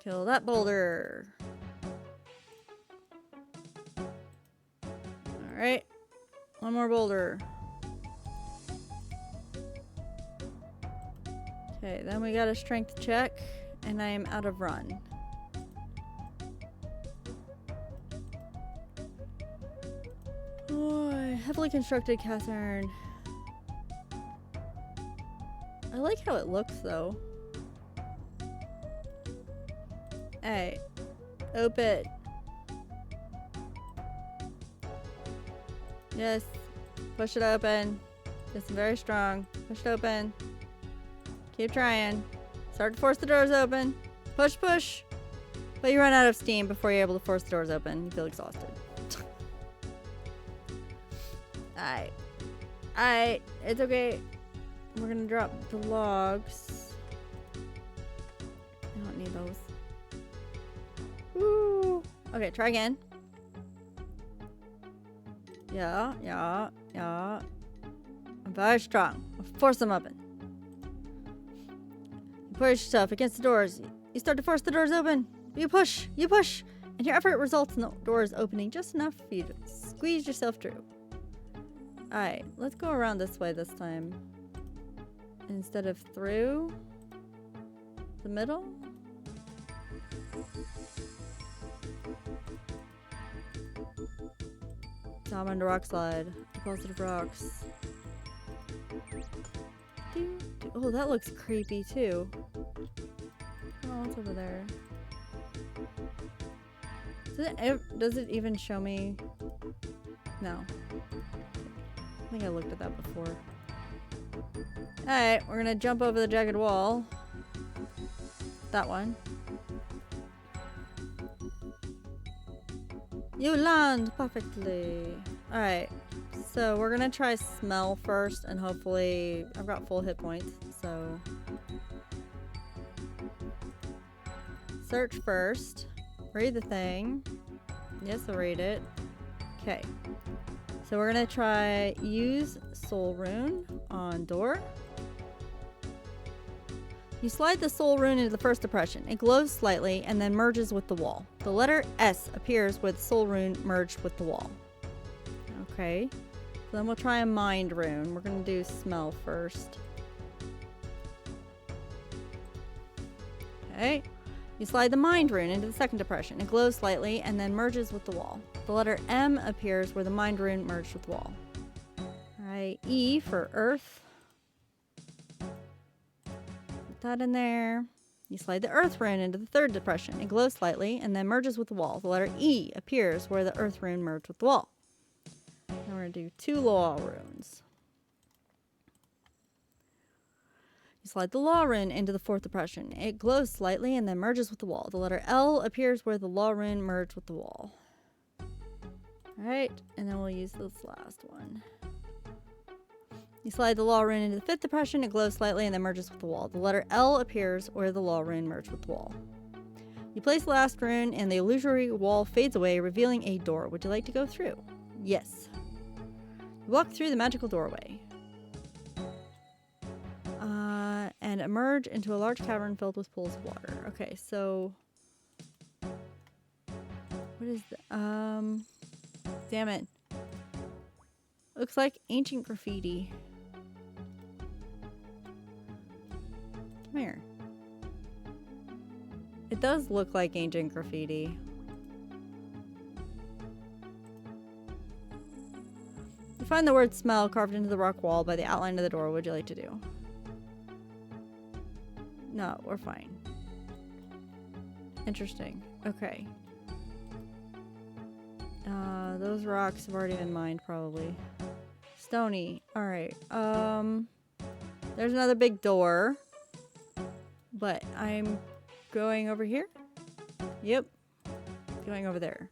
Kill that boulder. Alright. One more boulder. Okay, then we got a strength check, and I am out of run. Oh, heavily constructed cast iron. I like how it looks, though. Hey, open it. Yes, push it open. It's very strong. Push it open. Keep trying. Start to force the doors open. Push, push. But you run out of steam before you're able to force the doors open. You feel exhausted. Alright. Alright, it's okay. We're gonna drop the logs. I don't need those. Woo! Okay, try again. Yeah. I'm very strong. I'll force them open. You push yourself against the doors. You start to force the doors open. You push, and your effort results in the doors opening just enough for you to squeeze yourself through. Alright, let's go around this way this time. Instead of through the middle. Diamond rock slide. Deposit of rocks. Oh, that looks creepy too. Oh, what's over there? Does it even show me? No. I think I looked at that before. Alright, we're gonna jump over the jagged wall. That one. You land perfectly. Alright, so we're gonna try smell first, and hopefully I've got full hit points, so search first. Read the thing. Yes, I'll read it. Okay. So we're gonna try use soul rune on door. You slide the soul rune into the first depression. It glows slightly and then merges with the wall. The letter S appears where the soul rune merged with the wall. Okay. So then we'll try a mind rune. We're gonna do smell first. Okay. You slide the mind rune into the second depression. It glows slightly and then merges with the wall. The letter M appears where the mind rune merged with the wall. Alright, E for earth. Put that in there. You slide the earth rune into the third depression. It glows slightly and then merges with the wall. The letter E appears where the earth rune merged with the wall. Now we're going to do 2 law runes. You slide the law rune into the fourth depression. It glows slightly and then merges with the wall. The letter L appears where the law rune merged with the wall. Alright, and then we'll use this last one. You slide the law rune into the fifth depression. It glows slightly and then merges with the wall. The letter L appears where the law rune merged with the wall. You place the last rune and the illusory wall fades away, revealing a door. Would you like to go through? Yes. You walk through the magical doorway. And emerge into a large cavern filled with pools of water. Okay, so... what is the... damn it. Looks like ancient graffiti. Come here. It does look like ancient graffiti. You find the word smell carved into the rock wall by the outline of the door. What would you like to do? No, we're fine. Interesting. Okay. Those rocks have already been mined, probably. Stony. Alright. There's another big door. But I'm going over here? Yep. Going over there.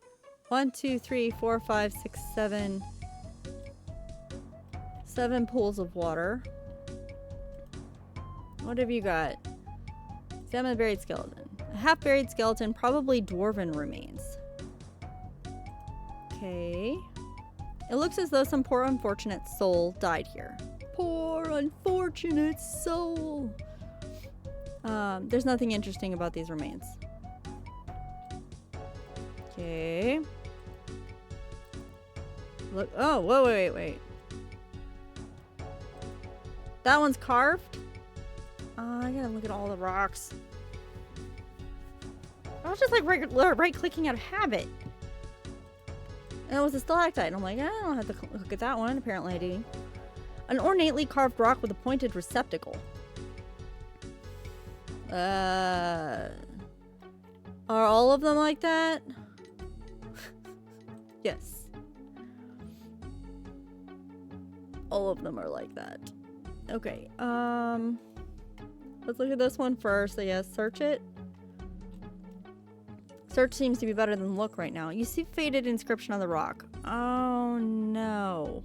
1, 2, 3, 4, 5, 6, 7. 7 pools of water. What have you got? Examine the buried skeleton. A half-buried skeleton, probably dwarven remains. Okay. It looks as though some poor unfortunate soul died here. Poor unfortunate soul. There's nothing interesting about these remains. Okay. Look. Oh, wait. That one's carved? I gotta look at all the rocks. I was just like right-clicking out of habit. And it was a stalactite. And I'm like, I don't have to look at that one. Apparently I do. An ornately carved rock with a pointed receptacle. Are all of them like that? Yes. All of them are like that. Okay, let's look at this one first. So yes, search it. Search seems to be better than look right now. You see faded inscription on the rock. Oh no.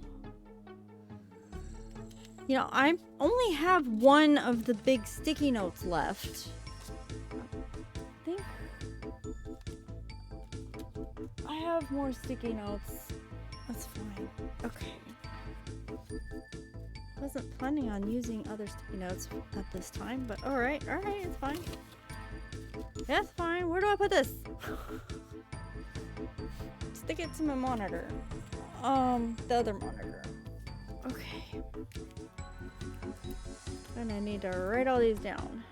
You know, I only have one of the big sticky notes left. I think I have more sticky notes. That's fine. Okay. I wasn't planning on using other sticky notes at this time, but alright, it's fine. That's fine. Where do I put this? Stick it to my monitor. The other monitor. Okay. And I need to write all these down.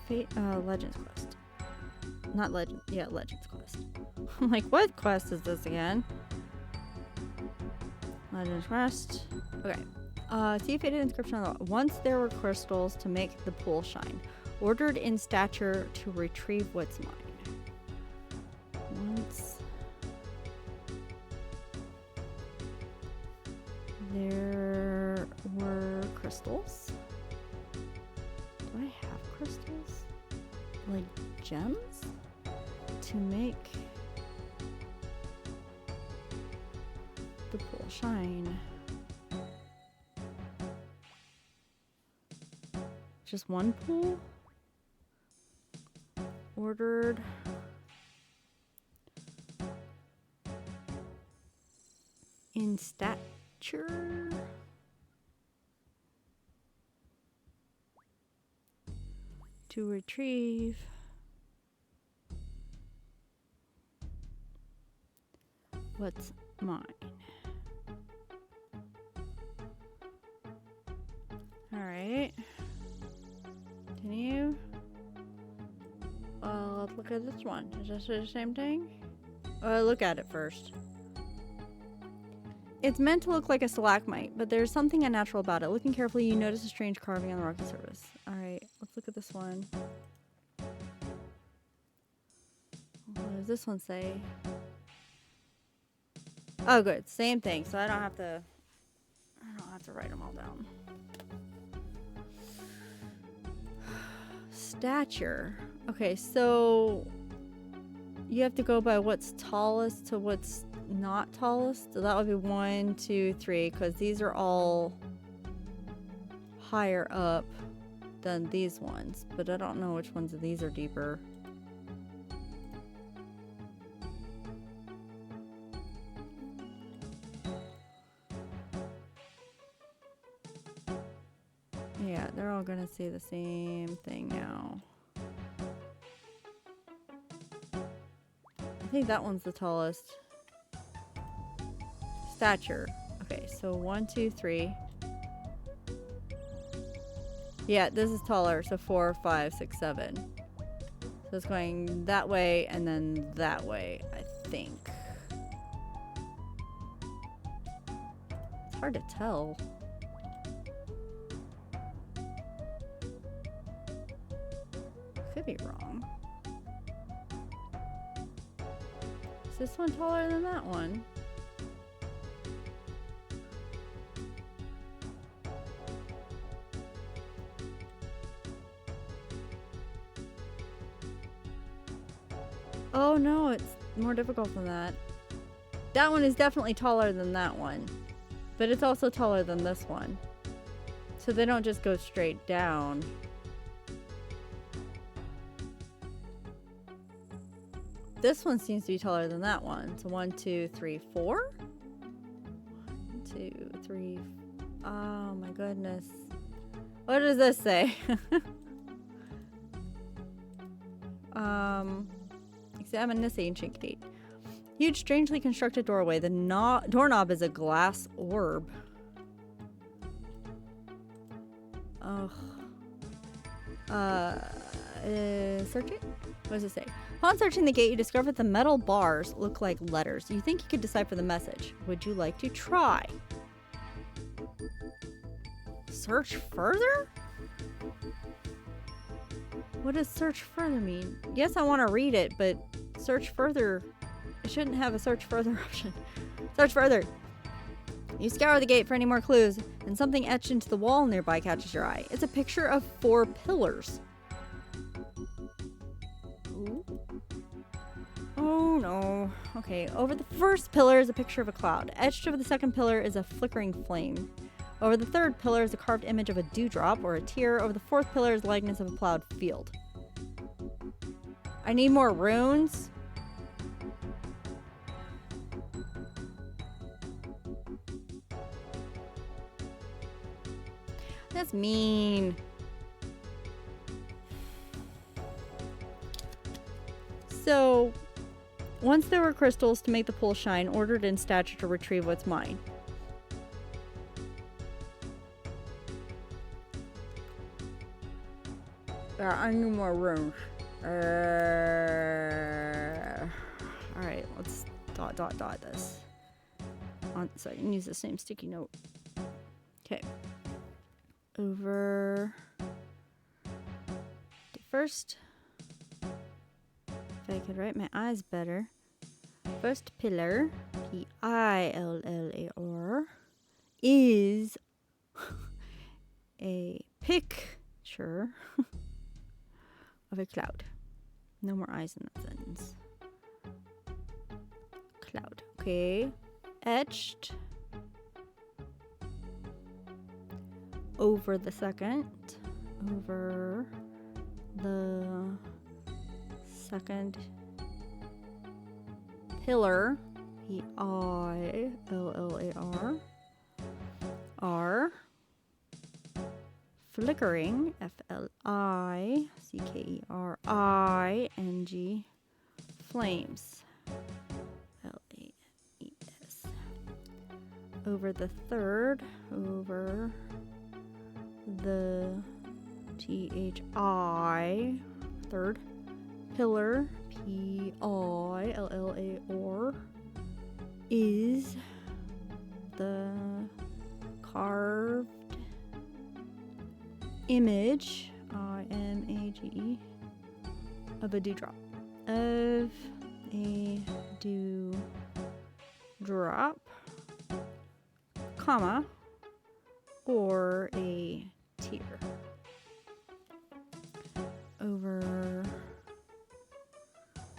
Okay, Legends Quest. Not Legend. Yeah, Legends Quest. I'm like, what quest is this again? Legends Quest. Okay. See faded inscription on the... Once there were crystals to make the pool shine. Ordered in stature to retrieve what's mine. Once There were crystals. Do I have crystals? Like gems? To make the pool shine. Just one pool? Ordered. In stature. To retrieve. What's mine? Alright. Continue. Let's look at this one. Is this the same thing? Look at it first. It's meant to look like a stalagmite, but there's something unnatural about it. Looking carefully, you notice a strange carving on the rocky surface. Alright, let's look at this one. What does this one say? Oh, good. Same thing, so I don't have to write them all down. Stature. Okay, so you have to go by what's tallest to what's not tallest. So that would be 1, 2, 3, because these are all higher up than these ones, but I don't know which ones of these are deeper. Yeah, they're all gonna say the same thing now. I think that one's the tallest. Stature. Okay, so 1, 2, 3. Yeah, this is taller, so 4, 5, 6, 7. So it's going that way and then that way, I think. It's hard to tell. Could be wrong. Is this one taller than that one? Oh no, it's more difficult than that. That one is definitely taller than that one. But it's also taller than this one. So they don't just go straight down. This one seems to be taller than that one. So 1, 2, 3, 4. 1, 2, 3. Oh my goodness. What does this say? Examine this ancient gate. Huge, strangely constructed doorway. The doorknob is a glass orb. Oh. Search it? What does it say? Upon searching the gate, you discover that the metal bars look like letters. You think you could decipher the message. Would you like to try? Search further? What does search further mean? Yes, I want to read it, but search further. It shouldn't have a search further option. Search further. You scour the gate for any more clues, and something etched into the wall nearby catches your eye. It's a picture of 4 pillars. Ooh. Oh no. Okay, over the first pillar is a picture of a cloud. Etched over the second pillar is a flickering flame. Over the third pillar is a carved image of a dewdrop or a tear. Over the fourth pillar is the likeness of a plowed field. I need more runes. That's mean. So, once there were crystals to make the pool shine, ordered in stature to retrieve what's mine. I need more runes. Alright, let's dot this. So I can use the same sticky note. Okay. Over. First, if I could write my eyes better. First pillar, Pillar, is a picture of a cloud. No more eyes in that sentence. Cloud. Okay. Etched over the second. Over the second pillar. Pillar. R. Flickering. Flickering. Flames. LAES. Over the third. Over the THI. Third pillar. PILLAR. Is the carved image, IMAGE, of a dewdrop. Of a dewdrop, comma, or a tear. Over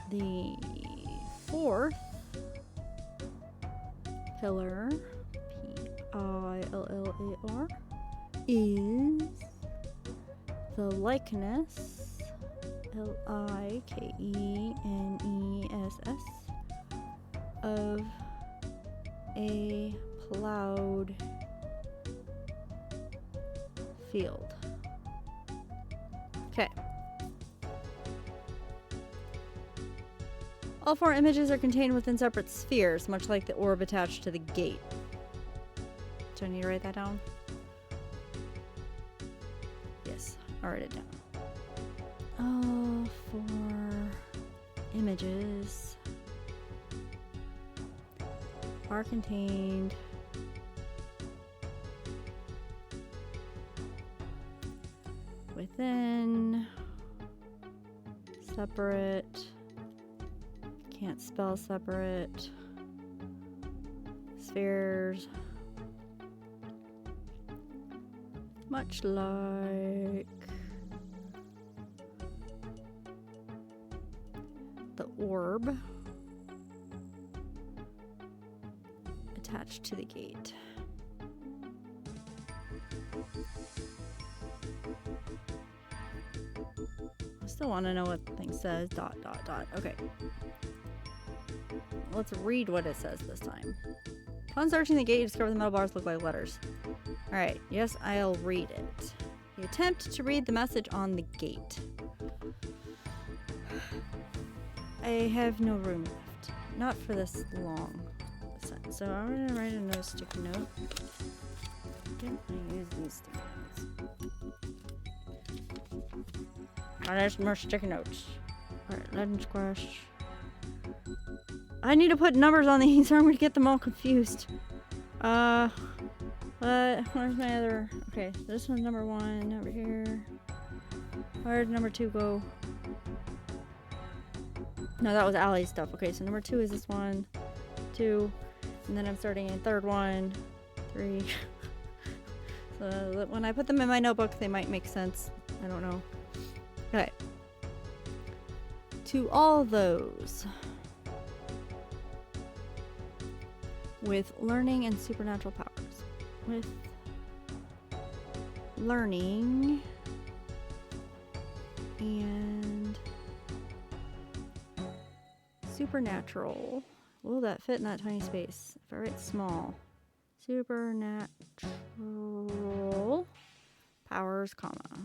the fourth pillar, PILLAR, is the likeness, LIKENESS, of a plowed field. Okay. All four images are contained within separate spheres, much like the orb attached to the gate. Do I need to write that down? Yes, I'll write it down. All four images are contained within separate, can't spell separate, spheres, much like the orb attached to the gate. I still want to know what the thing says. ... Okay. Let's read what it says this time. Upon searching the gate, you discover the metal bars look like letters. Alright, yes, I'll read it. You attempt to read the message on the gate. I have no room left. Not for this long sentence. So I'm going to write another sticky note. Can I use these sticky notes? Oh, there's more sticky notes. Alright, legend squash. I need to put numbers on these or I'm going to get them all confused. Where's my other... Okay, this one's number 1 over here. Where did number 2 go? No, that was Allie's stuff. Okay, so number 2 is this one, 2, and then I'm starting a third one, 3. So when I put them in my notebook, they might make sense. I don't know. Okay. To all those with learning and supernatural powers. With learning and supernatural. Will that fit in that tiny space? If I write small. Supernatural powers, comma.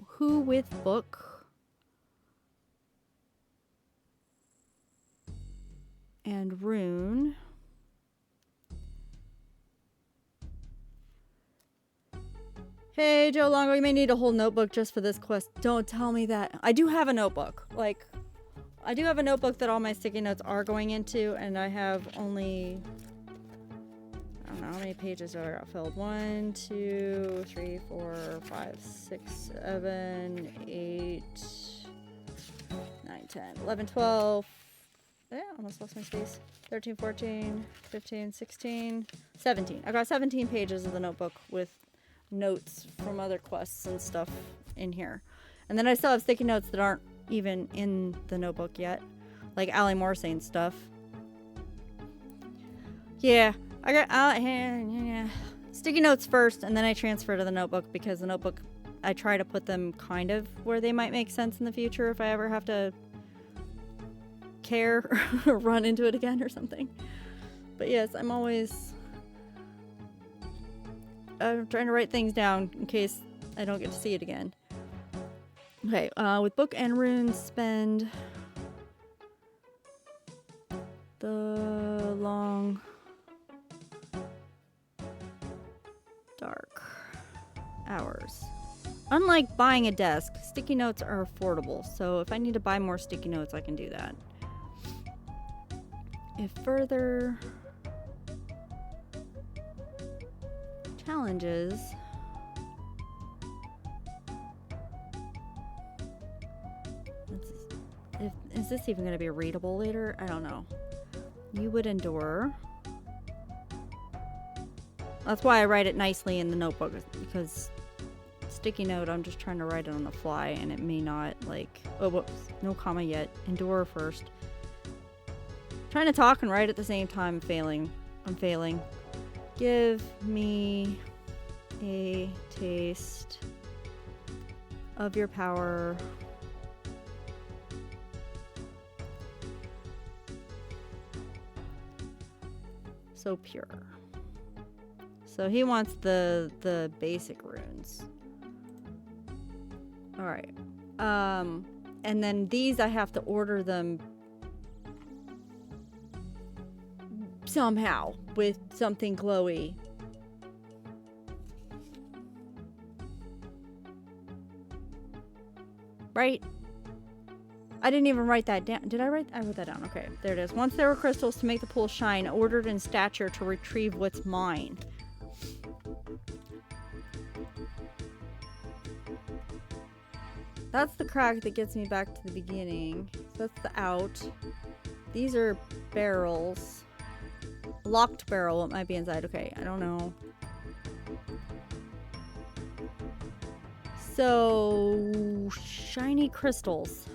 Who with book and rune Hey, Joe Longo, you may need a whole notebook just for this quest. Don't tell me that. I do have a notebook. Like, I do have a notebook that all my sticky notes are going into, and I have only... I don't know how many pages I got filled. 1, 2, 3, 4, 5, 6, 7, 8, 9, 10, 11, 12, Yeah, almost lost my space. 13, 14, 15, 16, 17. I got 17 pages of the notebook with notes from other quests and stuff in here. And then I still have sticky notes that aren't even in the notebook yet. Like Allie Moore saying stuff. Yeah, I got sticky notes first, and then I transfer to the notebook because the notebook, I try to put them kind of where they might make sense in the future if I ever have to care or run into it again or something. But yes, I'm trying to write things down in case I don't get to see it again. Okay, with book and runes, spend the long dark hours. Unlike buying a desk, sticky notes are affordable, so if I need to buy more sticky notes, I can do that. If further challenges is this even going to be readable later? I don't know. You would endure. That's why I write it nicely in the notebook, because sticky note, I'm just trying to write it on the fly and it may not, like, oh whoops, no comma yet. Endure first. Trying to talk and write at the same time. I'm failing. Give me a taste of your power. So pure. So he wants the basic runes. All right. And then these I have to order them somehow with something glowy. Right? I didn't even write that down. Did I write? I wrote that down. Okay, there it is. Once there were crystals to make the pool shine, ordered in stature to retrieve what's mine. That's the crack that gets me back to the beginning. So that's the out. These are barrels. Locked barrel. What might be inside? Okay, I don't know. So, shiny crystals.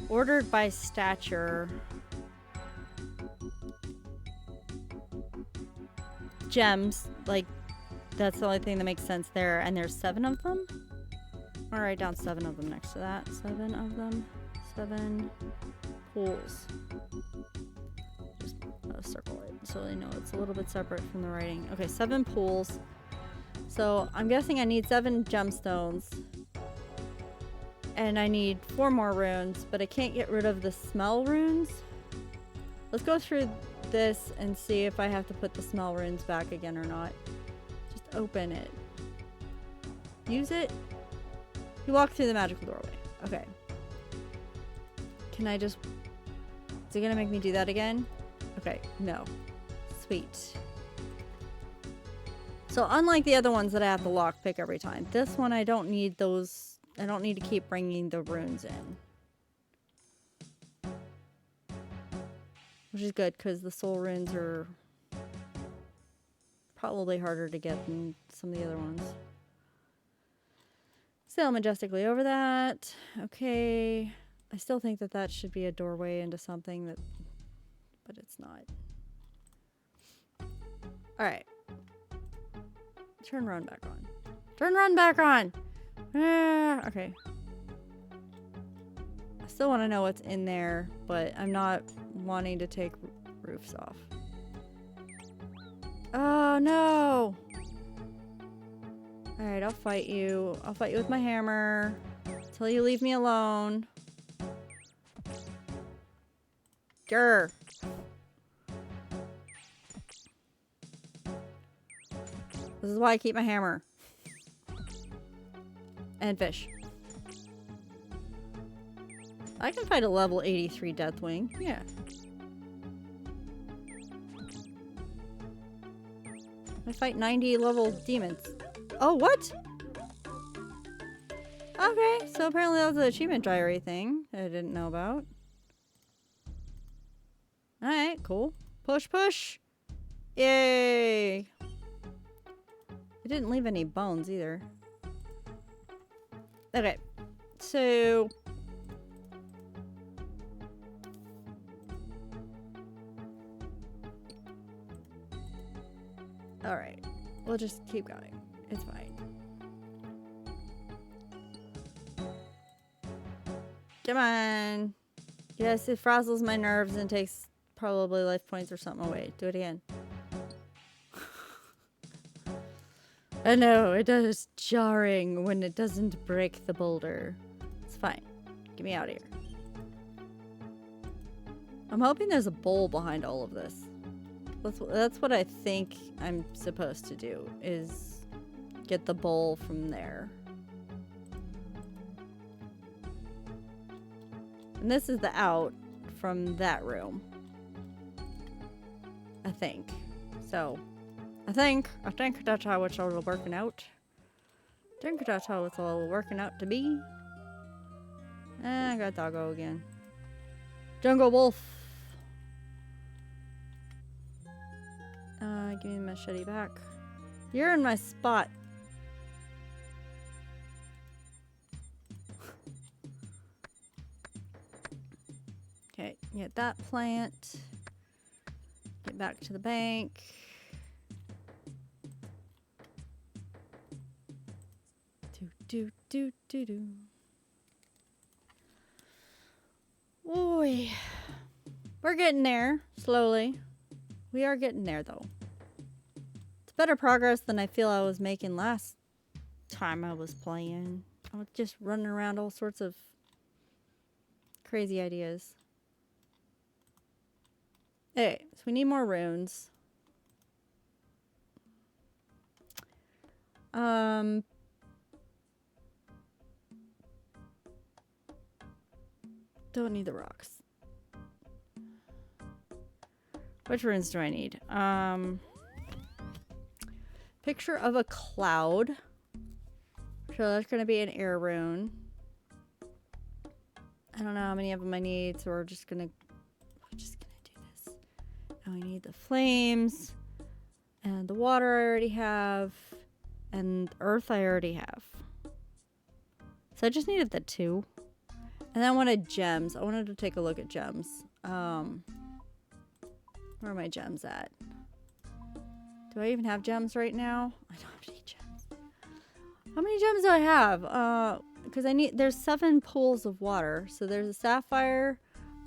Ordered by stature. Gems. Like, that's the only thing that makes sense there. And there's 7 of them? I'll write down 7 of them next to that. 7 of them. 7 pools. Just circle it so they know it's a little bit separate from the writing. Okay, 7 pools. So I'm guessing I need 7 gemstones. And I need 4 more runes, but I can't get rid of the smell runes. Let's go through this and see if I have to put the smell runes back again or not. Just open it. Use it. You walk through the magical doorway. Okay. Can I just... Is it gonna make me do that again? Okay, no. Sweet. So unlike the other ones that I have to lockpick every time, this one I don't need those... I don't need to keep bringing the runes in. Which is good, because the soul runes are probably harder to get than some of the other ones. Sail majestically over that. Okay. I still think that that should be a doorway into something that... But it's not. Alright. Turn run back on. Turn run back on! Ah, okay. I still want to know what's in there, but I'm not wanting to take roofs off. Oh, no! Alright, I'll fight you. I'll fight you with my hammer. Until you leave me alone. Grr. This is why I keep my hammer. And fish. I can fight a level 83 Deathwing. Yeah. I fight 90 level demons. Oh, what? Okay, so apparently that was an achievement diary thing that I didn't know about. Alright, cool. Push, push! Yay! It didn't leave any bones either. Okay, so... Alright, we'll just keep going. It's fine. Come on! Yes, it frazzles my nerves and takes probably life points or something away. Do it again. I know, it is jarring when it doesn't break the boulder. It's fine. Get me out of here. I'm hoping there's a bowl behind all of this. That's what I think I'm supposed to do, is get the bowl from there. And this is the out from that room. I think. So, I think that's how it's all working out. I think that's how it's all working out to be. I got doggo again. Jungle wolf. Give me the machete back. You're in my spot. Okay, get that plant. Get back to the bank. Do. Oy. We're getting there, slowly. We are getting there, though. It's better progress than I feel I was making last time I was playing. I was just running around all sorts of crazy ideas. Okay, so we need more runes. Don't need the rocks. Which runes do I need? Picture of a cloud. So that's going to be an air rune. I don't know how many of them I need, so we're just gonna do this. And we need the flames, and the water I already have, and earth I already have. So I just needed the 2. And then I wanted gems. I wanted to take a look at gems. Where are my gems at? Do I even have gems right now? I don't have any gems. How many gems do I have? Because there's 7 pools of water. So there's a sapphire,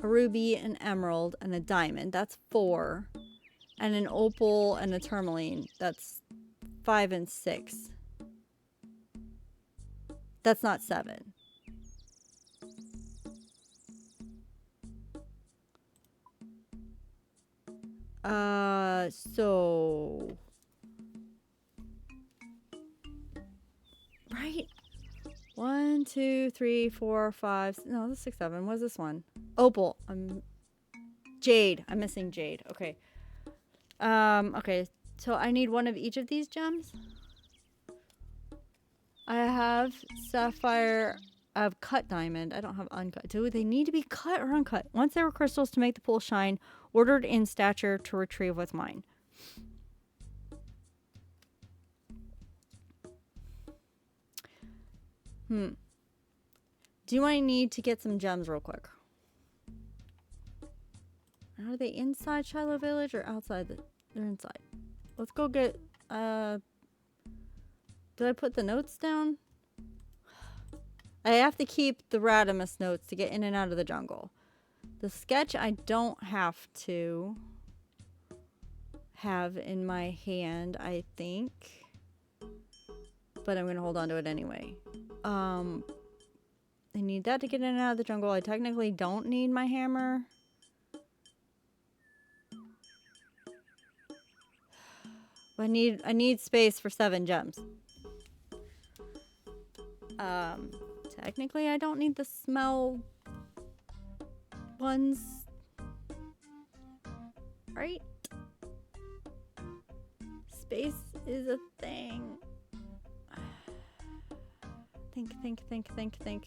a ruby, an emerald, and a diamond. That's 4. And an opal and a tourmaline. That's 5 and 6. That's not 7. So... Right? 1, 2, 3, 4, 5... No, that's 6, 7. What's this one? Opal. Jade. I'm missing jade. Okay. Okay. So I need one of each of these gems. I have sapphire. I have cut diamond. I don't have uncut. Do they need to be cut or uncut? Once there were crystals to make the pool shine, ordered in stature to retrieve with mine. Do I need to get some gems real quick? Are they inside Shiloh Village or outside? They're inside. Let's go get... Did I put the notes down? I have to keep the Radimus notes to get in and out of the jungle. The sketch I don't have to have in my hand, I think. But I'm going to hold on to it anyway. I need that to get in and out of the jungle. I technically don't need my hammer. I need space for 7 gems. Technically I don't need the smell ones. Right? Space is a thing. Think.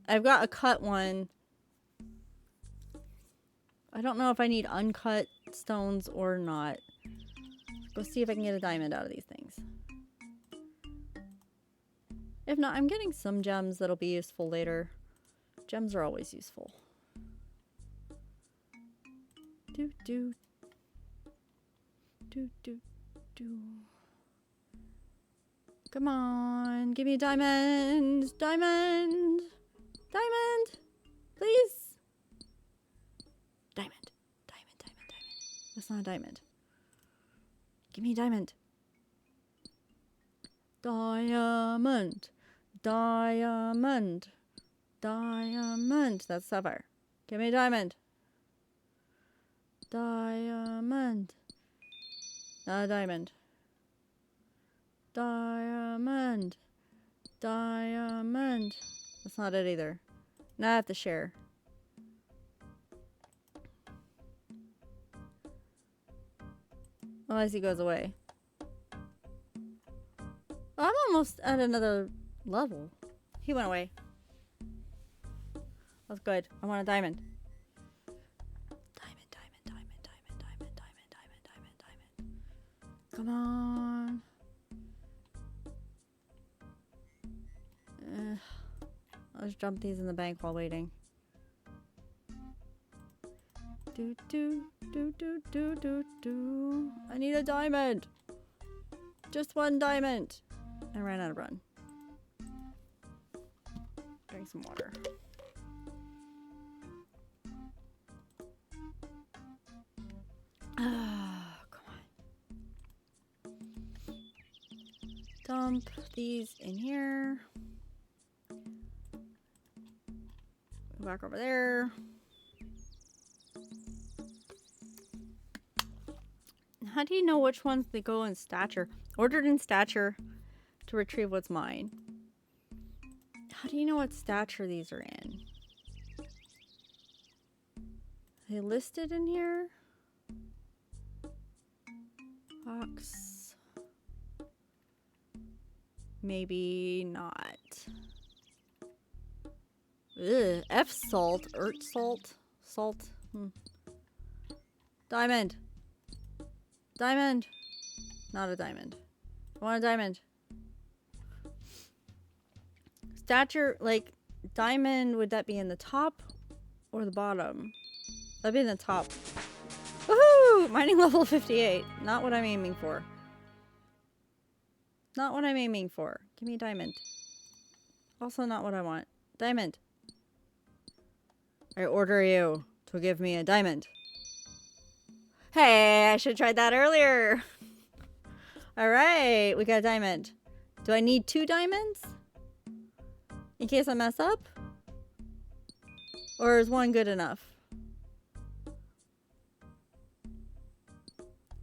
I've got a cut one. I don't know if I need uncut stones or not. Go see if I can get a diamond out of these things. If not, I'm getting some gems that'll be useful later. Gems are always useful. Do do do do do. Come on, give me a diamond, diamond, diamond, please. Diamond, diamond, diamond, diamond. That's not a diamond. Give me a diamond. Diamond, diamond, diamond. That's sapphire. Give me a diamond. Diamond. Not a diamond. Diamond. Diamond. That's not it either. Now I have to share. Unless he goes away. I'm almost at another level. He went away. That's good. I want a diamond. Diamond, diamond, diamond, diamond, diamond, diamond, diamond, diamond, diamond. Come on. I'll just dump these in the bank while waiting. Do do do do do do do. I need a diamond. Just one diamond. I ran out of run. Drink some water. Ah, come on. Dump these in here. Go back over there. How do you know which ones they go in stature? Ordered in stature to retrieve what's mine. How do you know what stature these are in? Are they listed in here? Box. Maybe not. Ugh. F salt. Earth salt. Salt. Diamond. Diamond. Not a diamond. I want a diamond. Stature, like, diamond, would that be in the top or the bottom? That'd be in the top. Woohoo! Mining level 58. Not what I'm aiming for. Not what I'm aiming for. Give me a diamond. Also not what I want. Diamond. I order you to give me a diamond. Hey, I should have tried that earlier. Alright, we got a diamond. Do I need 2 diamonds? In case I mess up? Or is 1 good enough?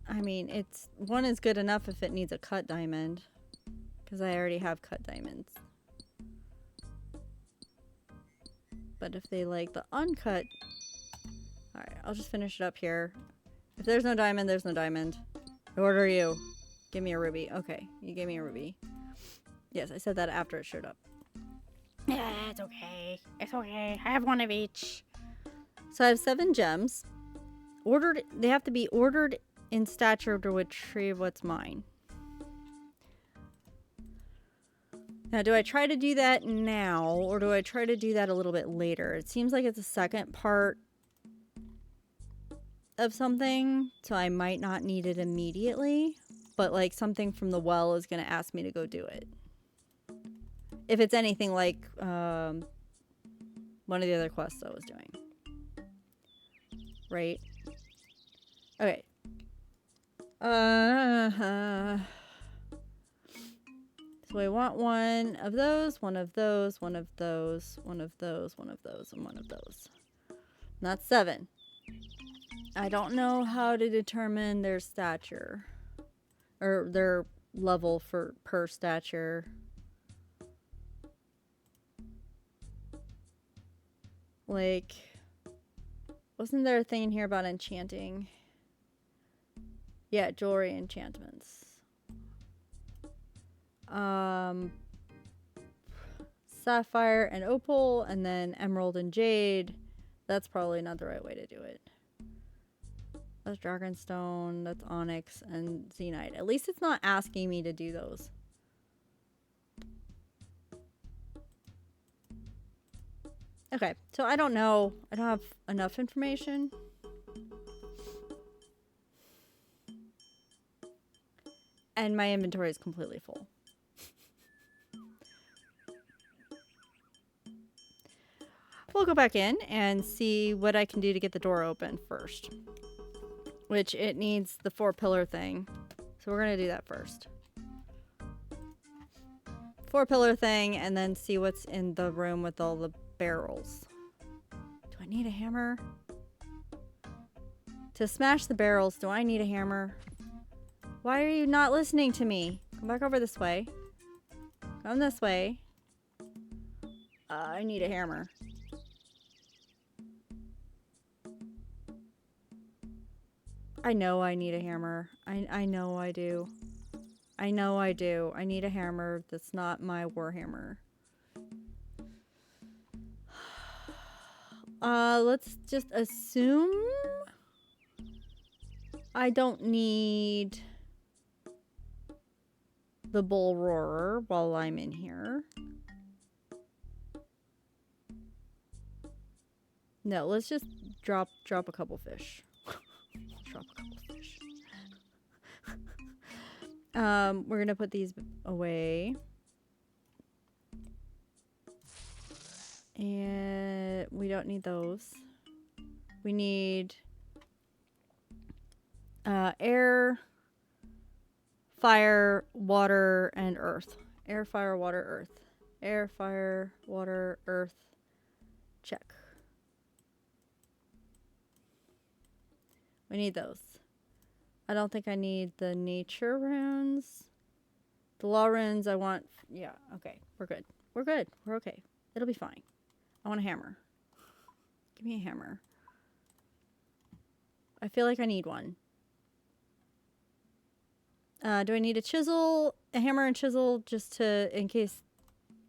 I mean, 1 is good enough if it needs a cut diamond. Because I already have cut diamonds. But if they like the uncut... Alright, I'll just finish it up here. If there's no diamond, there's no diamond. I order you. Give me a ruby. Okay, you gave me a ruby. Yes, I said that after it showed up. Yeah, it's okay. It's okay. I have 1 of each. So I have 7 gems. Ordered. They have to be ordered in stature to retrieve what's mine. Now, do I try to do that now, or do I try to do that a little bit later? It seems like it's the second part of something, so I might not need it immediately, but like something from the well is going to ask me to go do it. If it's anything like one of the other quests I was doing. Right? Okay. So I want 1 of those, 1 of those, 1 of those, 1 of those, 1 of those, and 1 of those. Not 7. I don't know how to determine their stature. Or their level per stature. Like, wasn't there a thing in here about enchanting? Yeah, jewelry enchantments. 7 sapphire and opal, and then emerald and jade. That's probably not the right way to do it. That's dragonstone, that's onyx, and zenyte. At least it's not asking me to do those. Okay, so I don't know. I don't have enough information. And my inventory is completely full. We'll go back in and see what I can do to get the door open first. Which it needs the 4-pillar thing. So we're going to do that first. 4-pillar thing, and then see what's in the room with all the barrels. Do I need a hammer? To smash the barrels, do I need a hammer? Why are you not listening to me? Come back over this way. Come this way. I need a hammer. I know I need a hammer. I know I do. I know I do. I need a hammer that's not my warhammer. Let's just assume I don't need the bull roarer while I'm in here. No, let's just drop a couple fish. Drop a couple fish. We're gonna put these away. And we don't need those. We need air, fire, water, and earth. Air, fire, water, earth. Air, fire, water, earth. Check. We need those. I don't think I need the nature runes. The law runes I want. Yeah, okay. We're good. We're good. We're okay. It'll be fine. I want a hammer. Give me a hammer. I feel like I need one. Do I need a chisel? A hammer and chisel just to, in case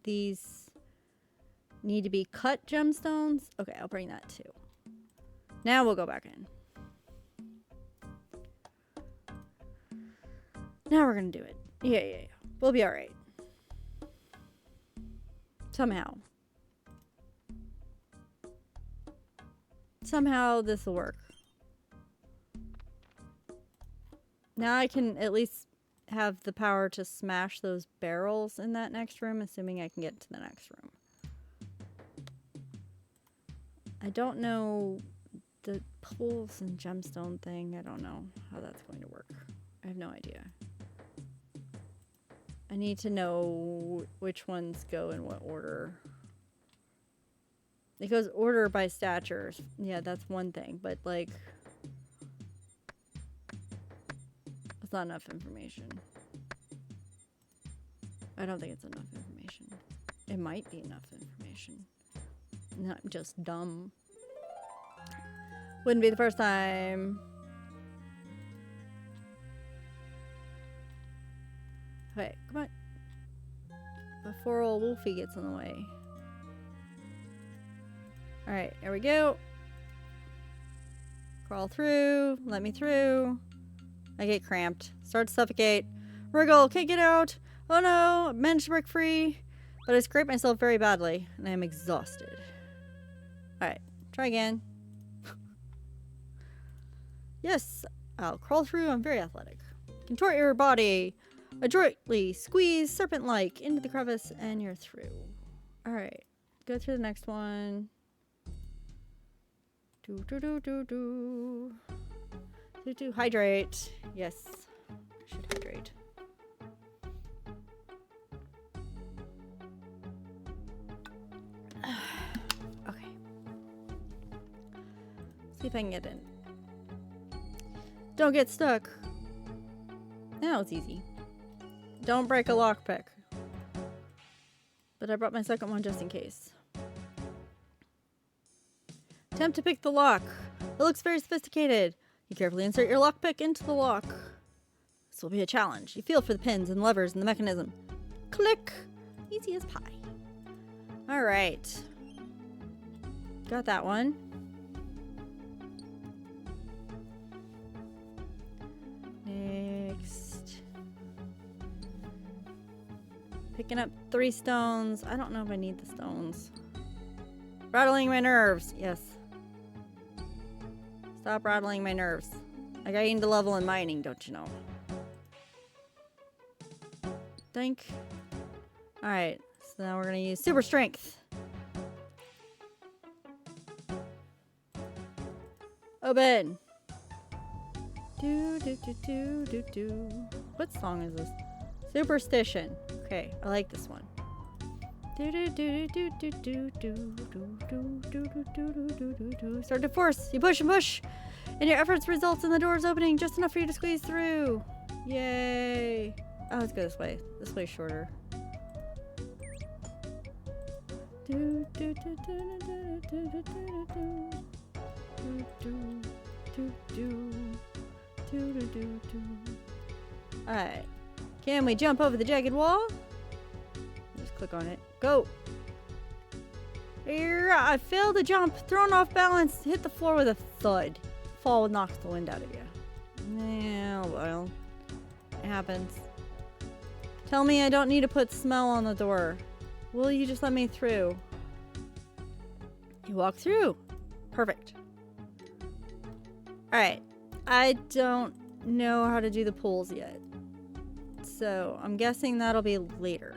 these need to be cut gemstones? Okay, I'll bring that too. Now we'll go back in. Now we're gonna do it. Yeah. We'll be alright. Somehow. Somehow this will work. Now I can at least have the power to smash those barrels in that next room, assuming I can get to the next room. I don't know the pools and gemstone thing. I don't know how that's going to work. I have no idea. I need to know which ones go in what order. It goes order by stature. Yeah, that's one thing, but like, it's not enough information. I don't think it's enough information. It might be enough information. Not just dumb. Wouldn't be the first time. Okay, come on. Before old Wolfie gets in the way. Alright, here we go. Crawl through. Let me through. I get cramped. Start to suffocate. Wriggle. Can't get out. Oh no. Managed to break free. But I scraped myself very badly. And I am exhausted. Alright. Try again. Yes. I'll crawl through. I'm very athletic. Contort your body. Adroitly squeeze serpent-like into the crevice and you're through. Alright. Go through the next one. Hydrate. Yes. I should hydrate. Okay. See if I can get in. Don't get stuck. Now it's easy. Don't break a lockpick. But I brought my second one just in case. Attempt to pick the lock. It looks very sophisticated. You carefully insert your lockpick into the lock. This will be a challenge. You feel for the pins and levers in the mechanism. Click. Easy as pie. All right. Got that one. Next. Picking up 3 stones. I don't know if I need the stones. Rattling my nerves. Yes. Stop rattling my nerves. I gained a level in mining, don't you know? Think. Alright. So now we're going to use super strength. Open. Do, do, do, do, do, do. What song is this? Superstition. Okay, I like this one. Do, do, do, do, do, do, do, do, do, do, do, do, do, do, do. Start to force. You push and push. And your efforts results in the doors opening just enough for you to squeeze through. Yay. Oh, let's go this way. This way's shorter. Do, do, do, do, do, do, do, do, do. Do, do, do, do, do, do, do. Alright. Can we jump over the jagged wall? Just click on it. Go! Here, I failed to jump. Thrown off balance. Hit the floor with a thud. Fall knocks the wind out of you. Yeah, well. It happens. Tell me I don't need to put smell on the door. Will you just let me through? You walk through. Perfect. Alright. I don't know how to do the pools yet. So I'm guessing that'll be later.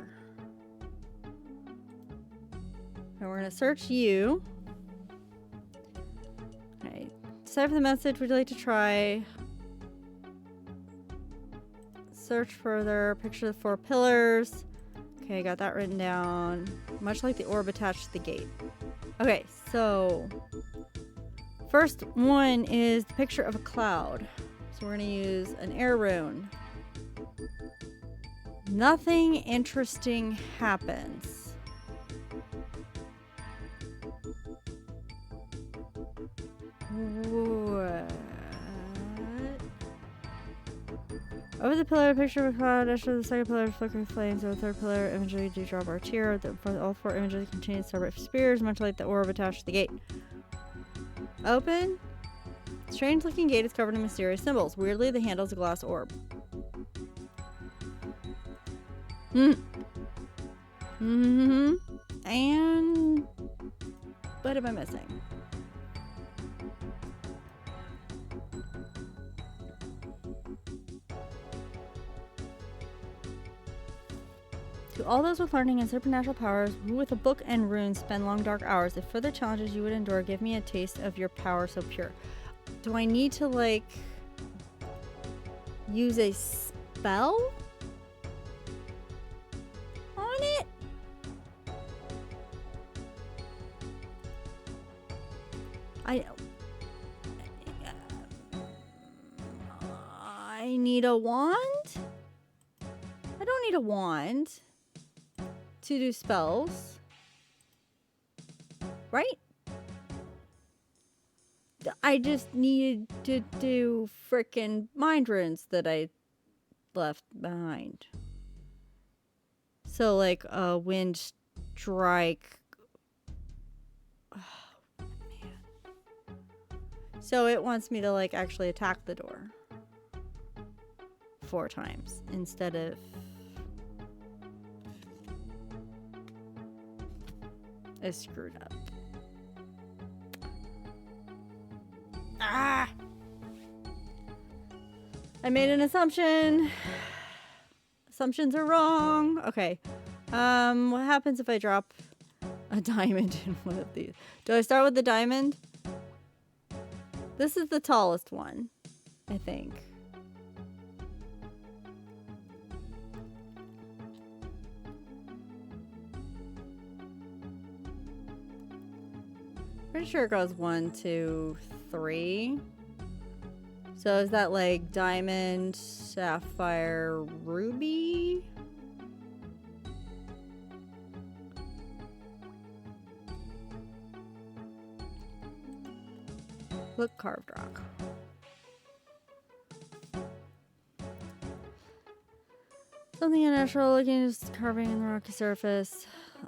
And we're going to search you. Alright. Decide for the message. Would you like to try? Search further. Picture the 4 pillars. Okay, got that written down. Much like the orb attached to the gate. Okay, so first one is the picture of a cloud. So we're going to use an air rune. Nothing interesting happens. What? Over the pillar, picture of a cloud. After the second pillar, flickering flames. Over the third pillar, imagery do drop our tear. All 4 images contain separate spears, much like the orb attached to the gate. Open. Strange looking gate is covered in mysterious symbols. Weirdly, the handle is a glass orb. And what am I missing? To all those with learning and supernatural powers, who with a book and runes spend long dark hours. If further challenges you would endure, give me a taste of your power so pure. Do I need to, like, use a spell on it? I need a wand? I don't need a wand to do spells, right? I just needed to do frickin' mind runes that I left behind. So like a wind strike. Oh, man. So it wants me to like actually attack the door 4 times instead of I screwed up. Ah! I made an assumption. Assumptions are wrong. Okay. What happens if I drop a diamond in one of these? Do I start with the diamond? This is the tallest one, I think. Pretty sure it goes 1, 2, 3. So is that like diamond, sapphire, ruby? Look, carved rock. Something unnatural looking, just carving in the rocky surface.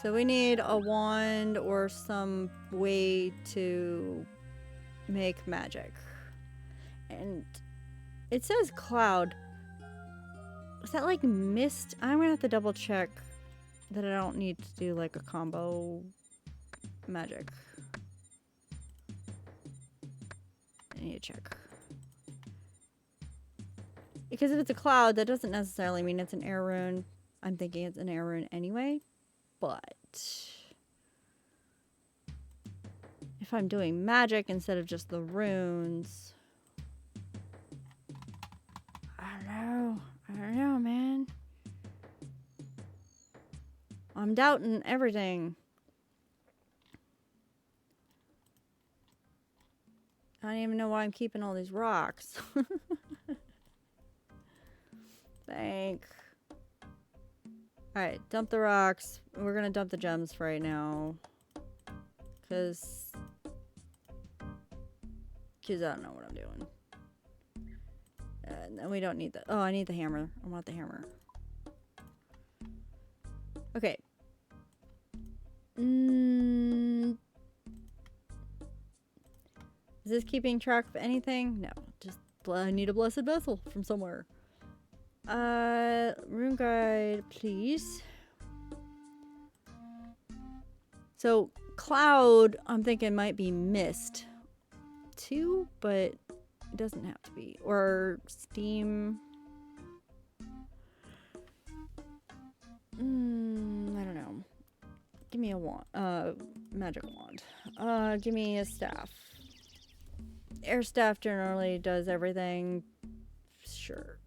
So we need a wand or some way to make magic. And it says cloud. Is that like mist? I'm gonna have to double check that I don't need to do like a combo magic. I need to check. Because if it's a cloud, that doesn't necessarily mean it's an air rune. I'm thinking it's an air rune anyway. But if I'm doing magic instead of just the runes, I don't know, man. I'm doubting everything. I don't even know why I'm keeping all these rocks. Thank. Alright, dump the rocks. We're gonna dump the gems for right now. Cause I don't know what I'm doing. And we don't need the... Oh, I need the hammer. I want the hammer. Okay. Is this keeping track of anything? No. Just I need a blessed vessel from somewhere. Rune guide, please. So, cloud, I'm thinking might be mist too, but it doesn't have to be. Or steam. I don't know. Give me a wand. Magic wand. Give me a staff. Air staff generally does everything. Sure.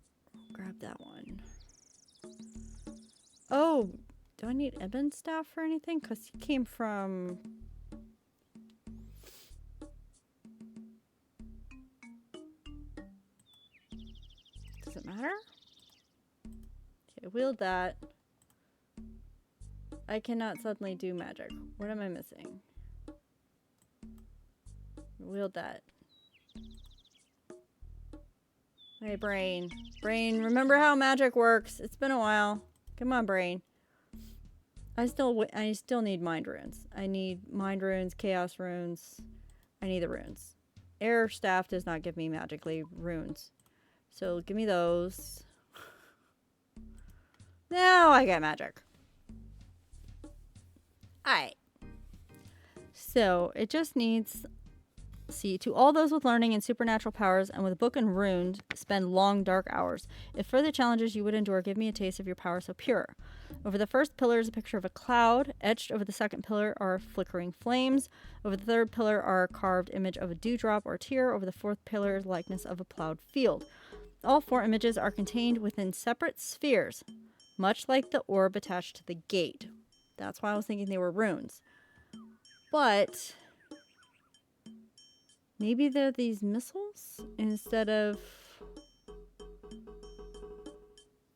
Grab that one. Oh, do I need Eben's staff for anything? Because he came from... Does it matter? Okay, wield that. I cannot suddenly do magic. What am I missing? Wield that. Hey, brain. Brain, remember how magic works. It's been a while. Come on, brain. I still need mind runes. I need mind runes, chaos runes. I need the runes. Air staff does not give me magically runes. So give me those. Now I got magic. Alright. So it just needs... See, to all those with learning and supernatural powers and with book and runes, spend long dark hours. If further challenges you would endure, give me a taste of your power so pure. Over the first pillar is a picture of a cloud. Etched over the second pillar are flickering flames. Over the third pillar are a carved image of a dewdrop or tear. Over the fourth pillar is likeness of a plowed field. All four images are contained within separate spheres, much like the orb attached to the gate. That's why I was thinking they were runes. But... maybe they're these missiles instead of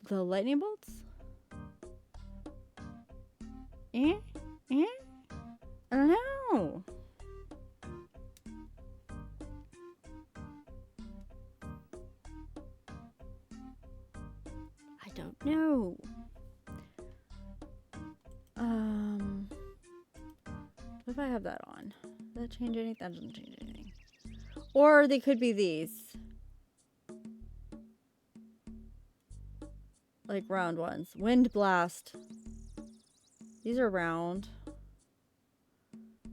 the lightning bolts? I don't know. I don't know. What if I have that on? Does that change anything? That doesn't change anything. Or they could be these. Like round ones. Wind blast. These are round.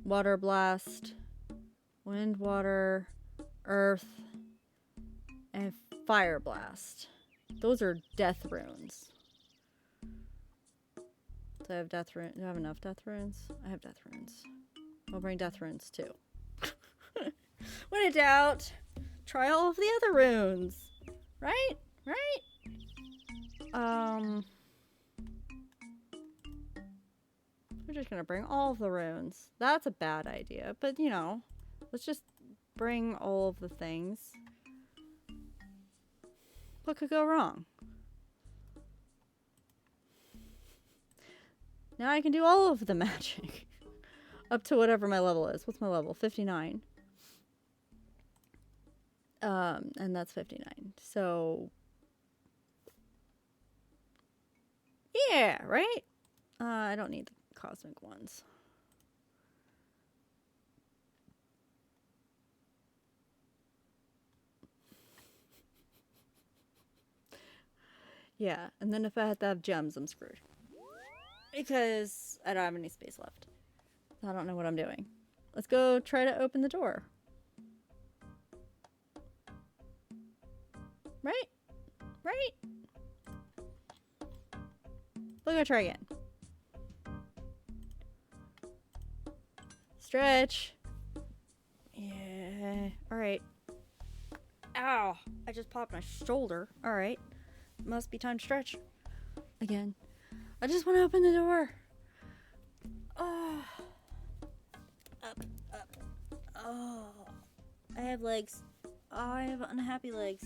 Water blast. Wind, water, earth, and fire blast. Those are death runes. Do I have death runes? Do I have enough death runes? I have death runes. I'll bring death runes too. When in doubt, try all of the other runes. Right? Right? We're just gonna bring all of the runes. That's a bad idea, but you know, let's just bring all of the things. What could go wrong? Now I can do all of the magic. Up to whatever my level is. What's my level? 59. And that's 59. So, yeah, right? I don't need the cosmic ones. Yeah, and then if I have to have gems, I'm screwed. Because I don't have any space left. I don't know what I'm doing. Let's go try to open the door. Right? Right? We're gonna try again. Stretch. Yeah. Alright. Ow! I just popped my shoulder. Alright. Must be time to stretch. Again. I just want to open the door. Oh. Up, up. Oh. I have legs. Oh, I have unhappy legs.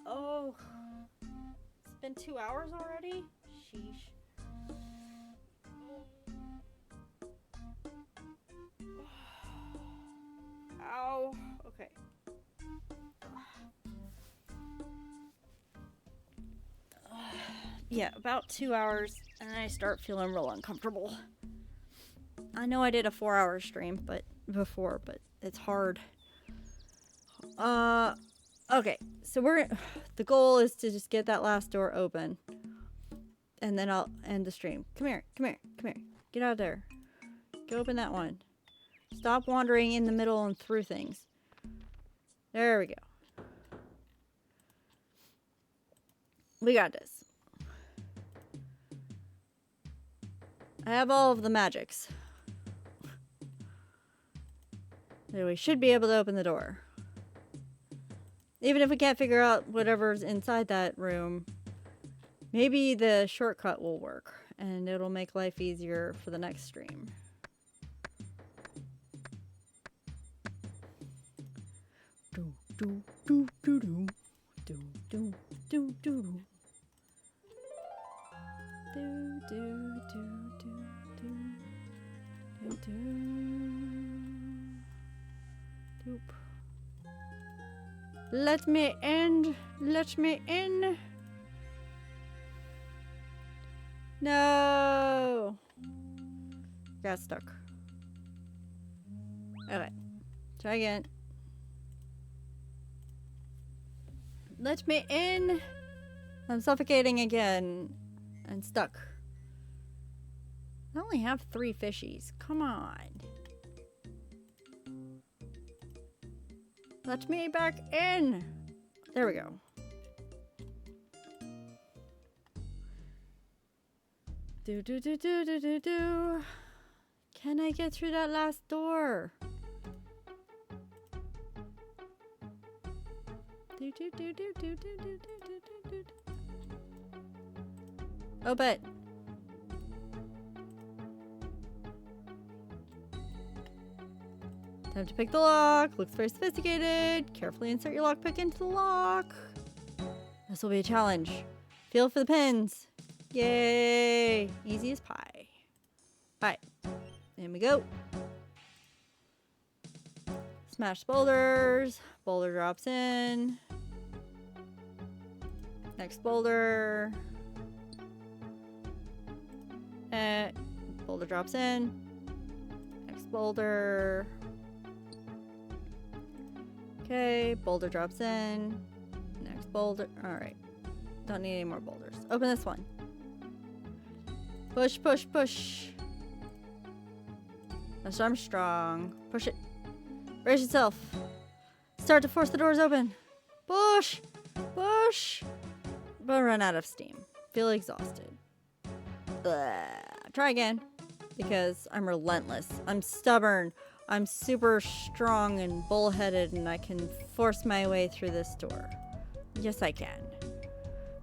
Oh. It's been 2 hours already? Sheesh. Ow. Okay. Yeah, about 2 hours, and I start feeling real uncomfortable. I know I did a 4-hour stream, but it's hard. Okay, so the goal is to just get that last door open, and then I'll end the stream. Come here, come here, come here. Get out of there. Go open that one. Stop wandering in the middle and through things. There we go. We got this. I have all of the magics. So we should be able to open the door. Even if we can't figure out whatever's inside that room, maybe the shortcut will work and it'll make life easier for the next stream. Do do do do do do do do do. Do do do do do do. Doop. Let me in. Let me in. No. Got stuck. Okay. Try again. Let me in. I'm suffocating again. And stuck. I only have 3 fishies. Come on. Let me back in. There we go. Do do do do do do do. Can I get through that last door? Do do do do do do do do do do. Oh, but time to pick the lock. Looks very sophisticated. Carefully insert your lockpick into the lock. This will be a challenge. Feel for the pins. Yay! Easy as pie. Alright. In we go. Smash boulders. Boulder drops in. Next boulder. Boulder drops in. Next boulder. Okay, boulder drops in. Next boulder. Alright. Don't need any more boulders. Open this one. Push, push, push. That's Armstrong. Push it. Brace yourself. Start to force the doors open. Push! Push! But run out of steam. Feel exhausted. Ugh. Try again. Because I'm relentless. I'm stubborn. I'm super strong and bullheaded, and I can force my way through this door. Yes, I can.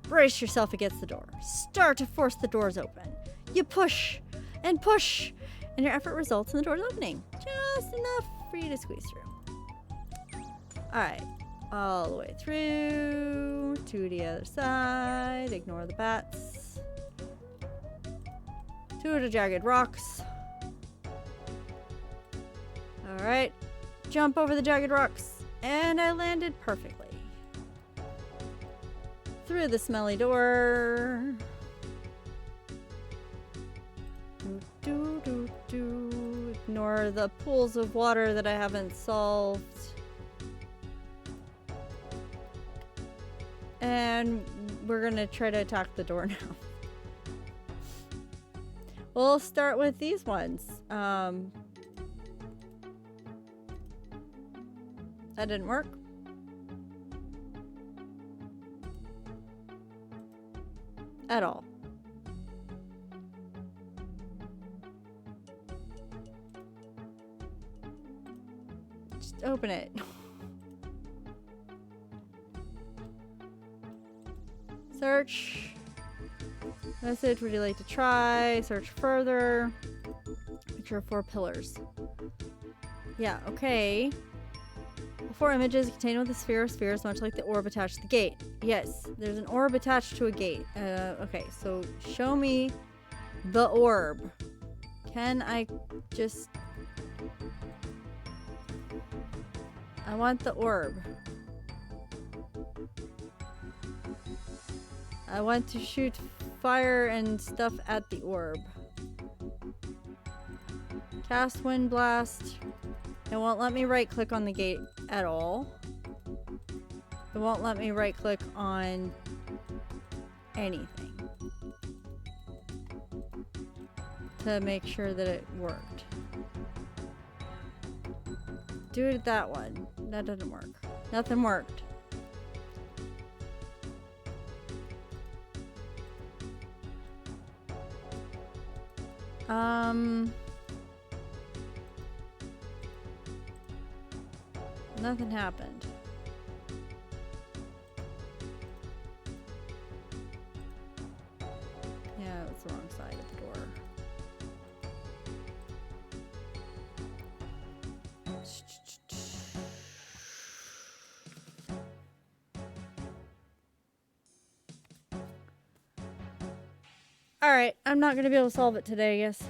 Brace yourself against the door. Start to force the doors open. You push and push, and your effort results in the doors opening. Just enough for you to squeeze through. Alright. All the way through to the other side. Ignore the bats. To the jagged rocks. Alright. Jump over the jagged rocks. And I landed perfectly. Through the smelly door. Do, Ignore the pools of water that I haven't solved. And we're gonna try to attack the door now. We'll start with these ones. That didn't work. At all. Just open it. Search. Message, would you like to try? Search further. Picture of 4 pillars. Yeah, okay. 4 images contained with a sphere of spheres, much like the orb attached to the gate. Yes, there's an orb attached to a gate. Okay, so show me the orb. Can I just... I want the orb. I want to shoot fire and stuff at the orb. Cast Wind Blast. It won't let me right click on the gate at all. It won't let me right click on anything to make sure that it worked. Do it at that one. That doesn't work. Nothing worked. Nothing happened. Yeah, it's the wrong side of the door. Alright, I'm not gonna be able to solve it today, I guess.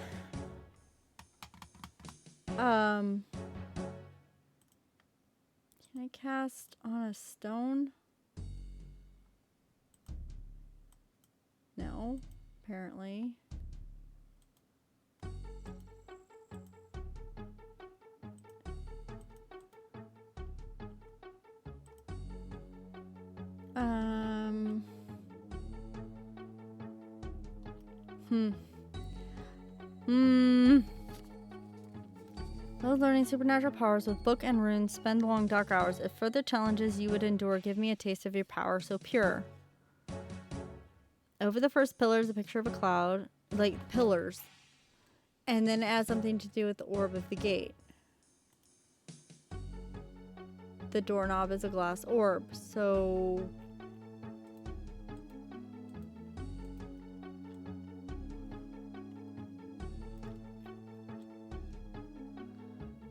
Can I cast on a stone? No, apparently. Those learning supernatural powers with book and runes spend long dark hours. If further challenges you would endure, give me a taste of your power so pure. Over the first pillar is a picture of a cloud, like pillars. And then it has something to do with the orb of the gate. The doorknob is a glass orb, so...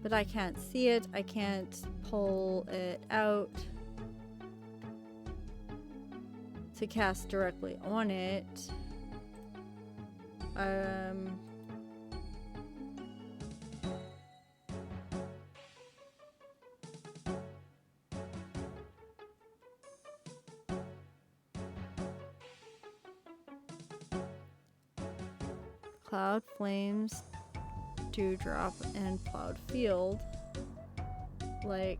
But I can't see it. I can't pull it out to cast directly on it. Cloud, flames, dewdrop, and plowed field. Like,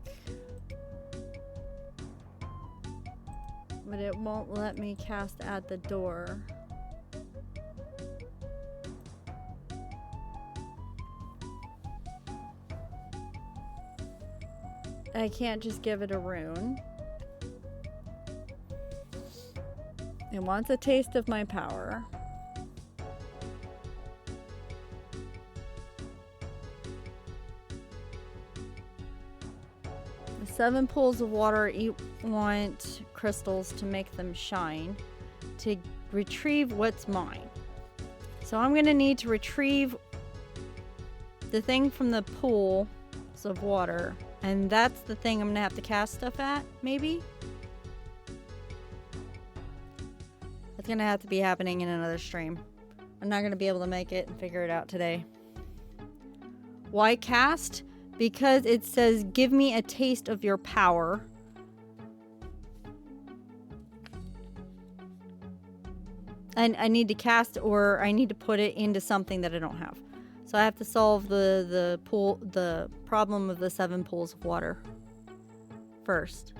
but it won't let me cast at the door. I can't just give it a rune. It wants a taste of my power. The 7 pools of water, you want crystals to make them shine to retrieve what's mine. So I'm gonna need to retrieve the thing from the pools of water, and that's the thing I'm gonna have to cast stuff at, maybe? It's gonna have to be happening in another stream. I'm not gonna be able to make it and figure it out today. Why cast? Because it says, give me a taste of your power. And I need to cast, or I need to put it into something that I don't have. So I have to solve the problem of the 7 pools of water first.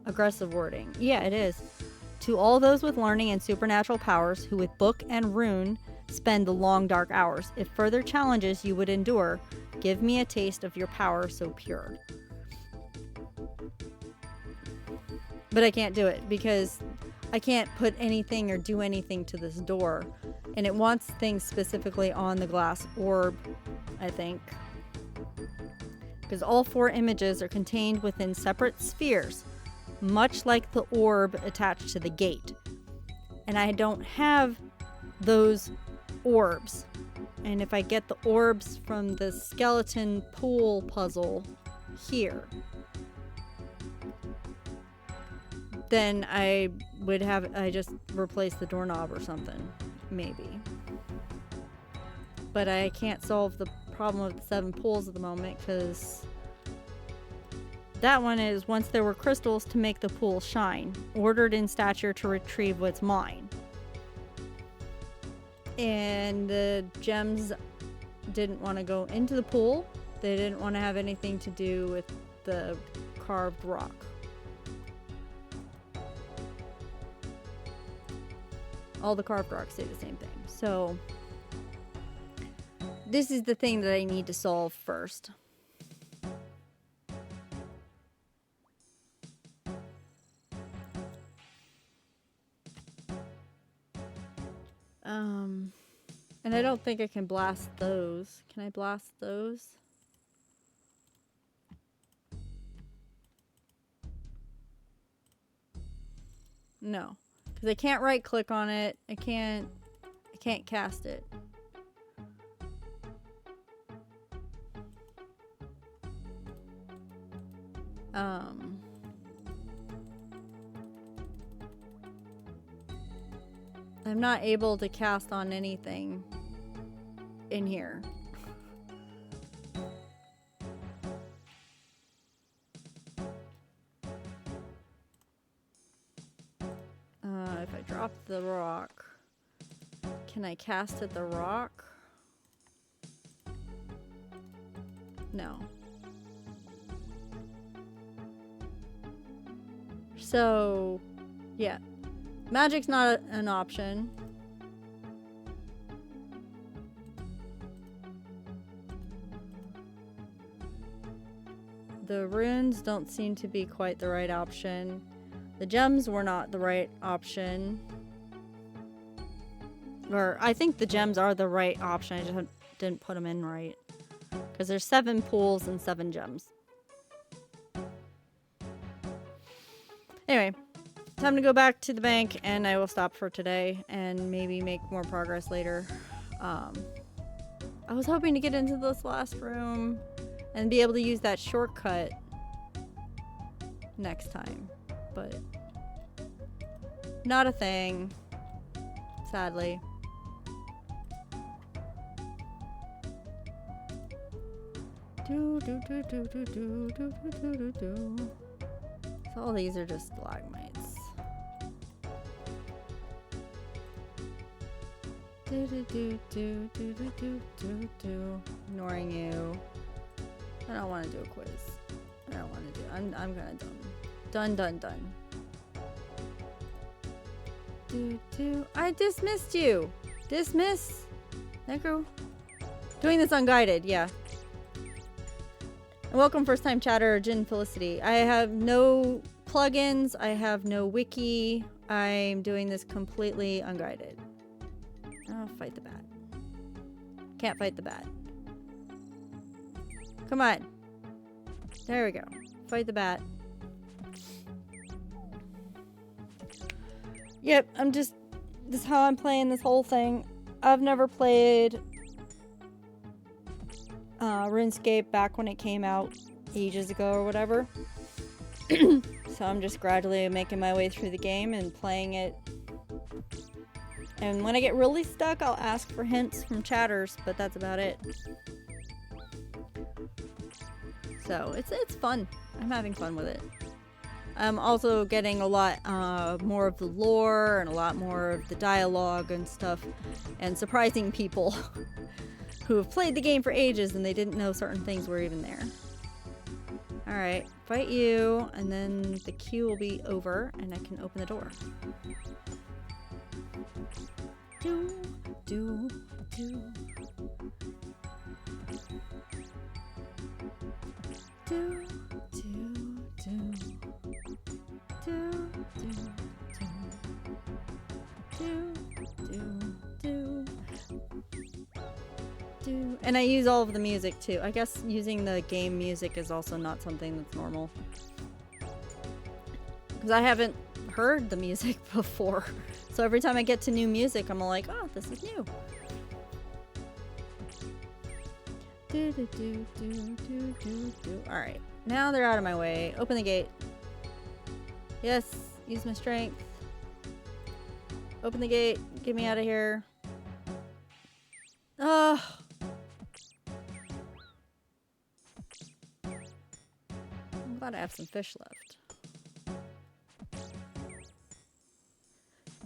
Aggressive wording. Yeah, it is. To all those with learning and supernatural powers who with book and rune spend the long dark hours, if further challenges you would endure, give me a taste of your power so pure. But I can't do it because I can't put anything or do anything to this door. And it wants things specifically on the glass orb, I think. Because all 4 images are contained within separate spheres, much like the orb attached to the gate. And I don't have those orbs. And if I get the orbs from the skeleton pool puzzle here, then I just replace the doorknob or something. Maybe. But I can't solve the problem of the 7 pools at the moment because that one is once there were crystals to make the pool shine, ordered in stature to retrieve what's mine. And the gems didn't want to go into the pool. They didn't want to have anything to do with the carved rock. All the carved rocks say the same thing. So this is the thing that I need to solve first. And I don't think I can blast those. Can I blast those? No. Because I can't right click on it. I can't cast it. I'm not able to cast on anything in here. If I drop the rock, can I cast at the rock? No. So, yeah. Magic's not an option. The runes don't seem to be quite the right option. The gems were not the right option. Or, I think the gems are the right option. I just didn't put them in right. Because there's 7 pools and 7 gems. Anyway. Time to go back to the bank, and I will stop for today and maybe make more progress later. I was hoping to get into this last room and be able to use that shortcut next time, but not a thing, sadly. So all these are just stalagmites. Ignoring you. I don't want to do a quiz. I don't want to do. I'm gonna done. I dismissed you. Dismiss. Necro. Doing this unguided. Yeah. And welcome, first time chatter, Jin Felicity. I have no plugins. I have no wiki. I'm doing this completely unguided. Oh, fight the bat. Can't fight the bat. Come on. There we go. Fight the bat. Yep, this is how I'm playing this whole thing. I've never played RuneScape back when it came out ages ago or whatever. So I'm just gradually making my way through the game and playing it. And when I get really stuck, I'll ask for hints from chatters, but that's about it. So it's fun. I'm having fun with it. I'm also getting a lot more of the lore and a lot more of the dialogue and stuff, and surprising people. who have played the game for ages and they didn't know certain things were even there. Alright, fight you, and then the queue will be over, and I can open the door. Do, do, do. Do, do, do. Do, do, do. Do, do. And I use all of the music too. I guess using the game music is also not something that's normal. Because I haven't heard the music before. So every time I get to new music, I'm like, oh, this is new. Do, do, do, do, do, do, do. Alright, now they're out of my way. Open the gate. Yes, use my strength. Open the gate. Get me out of here. Ugh. I'm glad I have some fish left.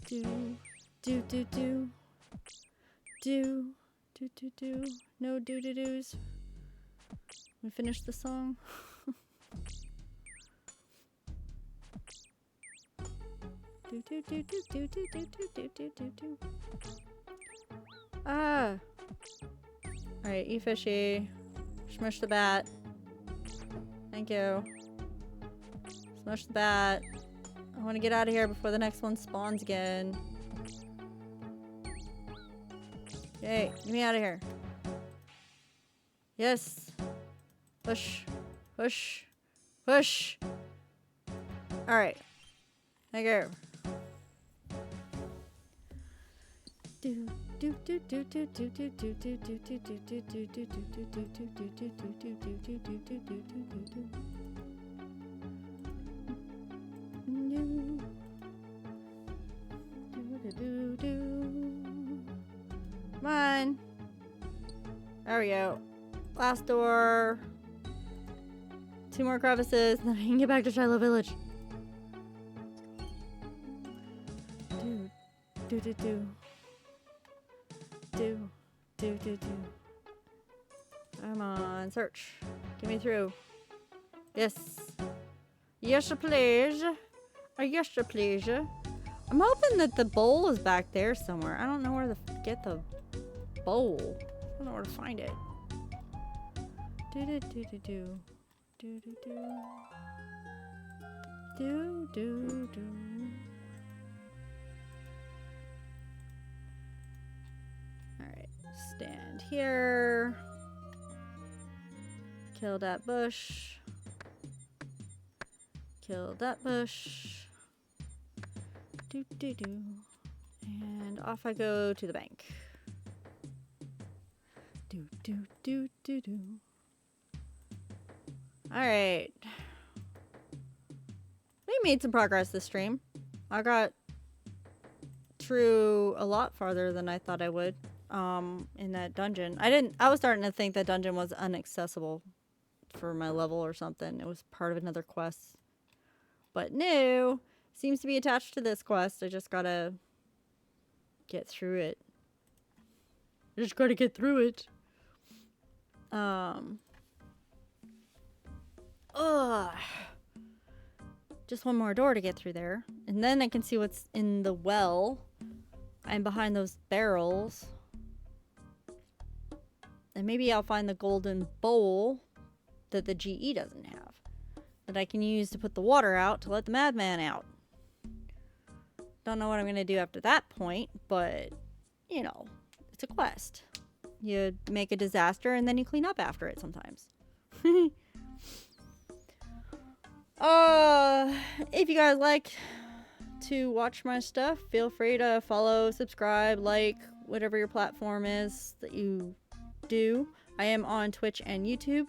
Do, do, do, do. Do, do, do, do. No do-do-do's. We finished the song. Do, do, do, do, do, do, do, do, do, do, do. Ah. Alright, eat fishy. Smush the bat. Thank you. Smush the bat. I want to get out of here before the next one spawns again. Yay, get me out of here. Yes. Push. Push. Push. Alright. Thank you. Do do do do do do do do do do do do do do do do do do do. Come on. There we go. Last door. 2 more crevices, and then I can get back to Shiloh Village. Do do do. Do do do do. Come on, search. Get me through. Yes. Yes, please. Yes, please. I'm hoping that the bowl is back there somewhere. I don't know where to get the bowl. I don't know where to find it. Do do do do do. Do do do. Do do do. Alright, stand here. Kill that bush. Kill that bush. Do do do. And off I go to the bank. Do do do do do. Alright. We made some progress this stream. I got through a lot farther than I thought I would in that dungeon. I was starting to think that dungeon was inaccessible for my level or something. It was part of another quest. But no, seems to be attached to this quest. I just gotta get through it. I just gotta get through it. Just one more door to get through there. And then I can see what's in the well. I'm behind those barrels. And maybe I'll find the golden bowl that the GE doesn't have. That I can use to put the water out to let the madman out. Don't know what I'm going to do after that point, but, you know, it's a quest. You make a disaster and then you clean up after it sometimes. If you guys like to watch my stuff, feel free to follow, subscribe, like, whatever your platform is that you do. I am on Twitch and YouTube.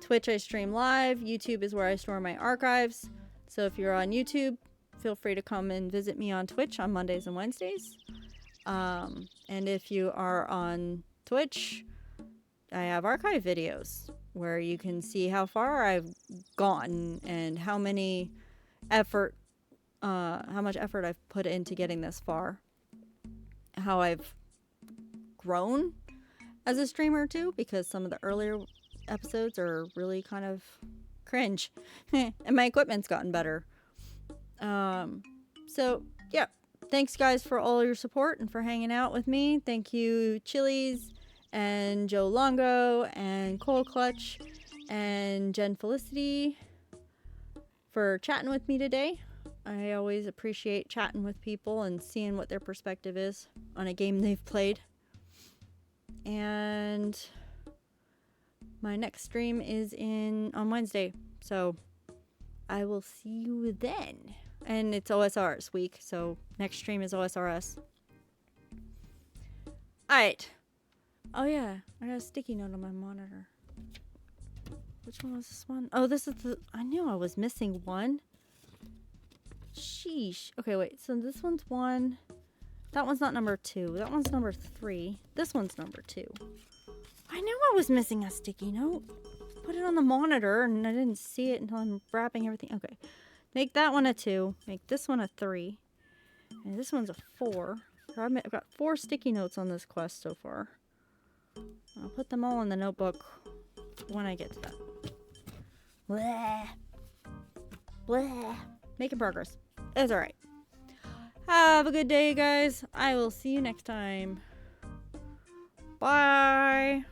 Twitch I stream live. YouTube is where I store my archives. So if you're on YouTube, feel free to come and visit me on Twitch on Mondays and Wednesdays. And if you are on Twitch, I have archive videos where you can see how far I've gone and how much effort I've put into getting this far. How I've grown as a streamer too, because some of the earlier episodes are really kind of cringe. And my equipment's gotten better. So yeah, thanks guys for all your support and for hanging out with me. Thank you Chili's and Joe Longo and Cole Clutch and Jen Felicity for chatting with me today. I always appreciate chatting with people and seeing what their perspective is on a game they've played. And my next stream is on Wednesday, so I will see you then. And it's OSRS week, so next stream is OSRS. Alright. Oh yeah, I got a sticky note on my monitor. Which one was this one? Oh, this is I knew I was missing one. Sheesh. Okay, wait, so this one's 1. That one's not number 2. That one's number 3. This one's number 2. I knew I was missing a sticky note. Put it on the monitor and I didn't see it until I'm wrapping everything. Okay. Make that one a 2. Make this one a 3. And this one's a 4. I've got 4 sticky notes on this quest so far. I'll put them all in the notebook when I get to that. Blah. Blah. Making progress. It's alright. Have a good day, guys. I will see you next time. Bye.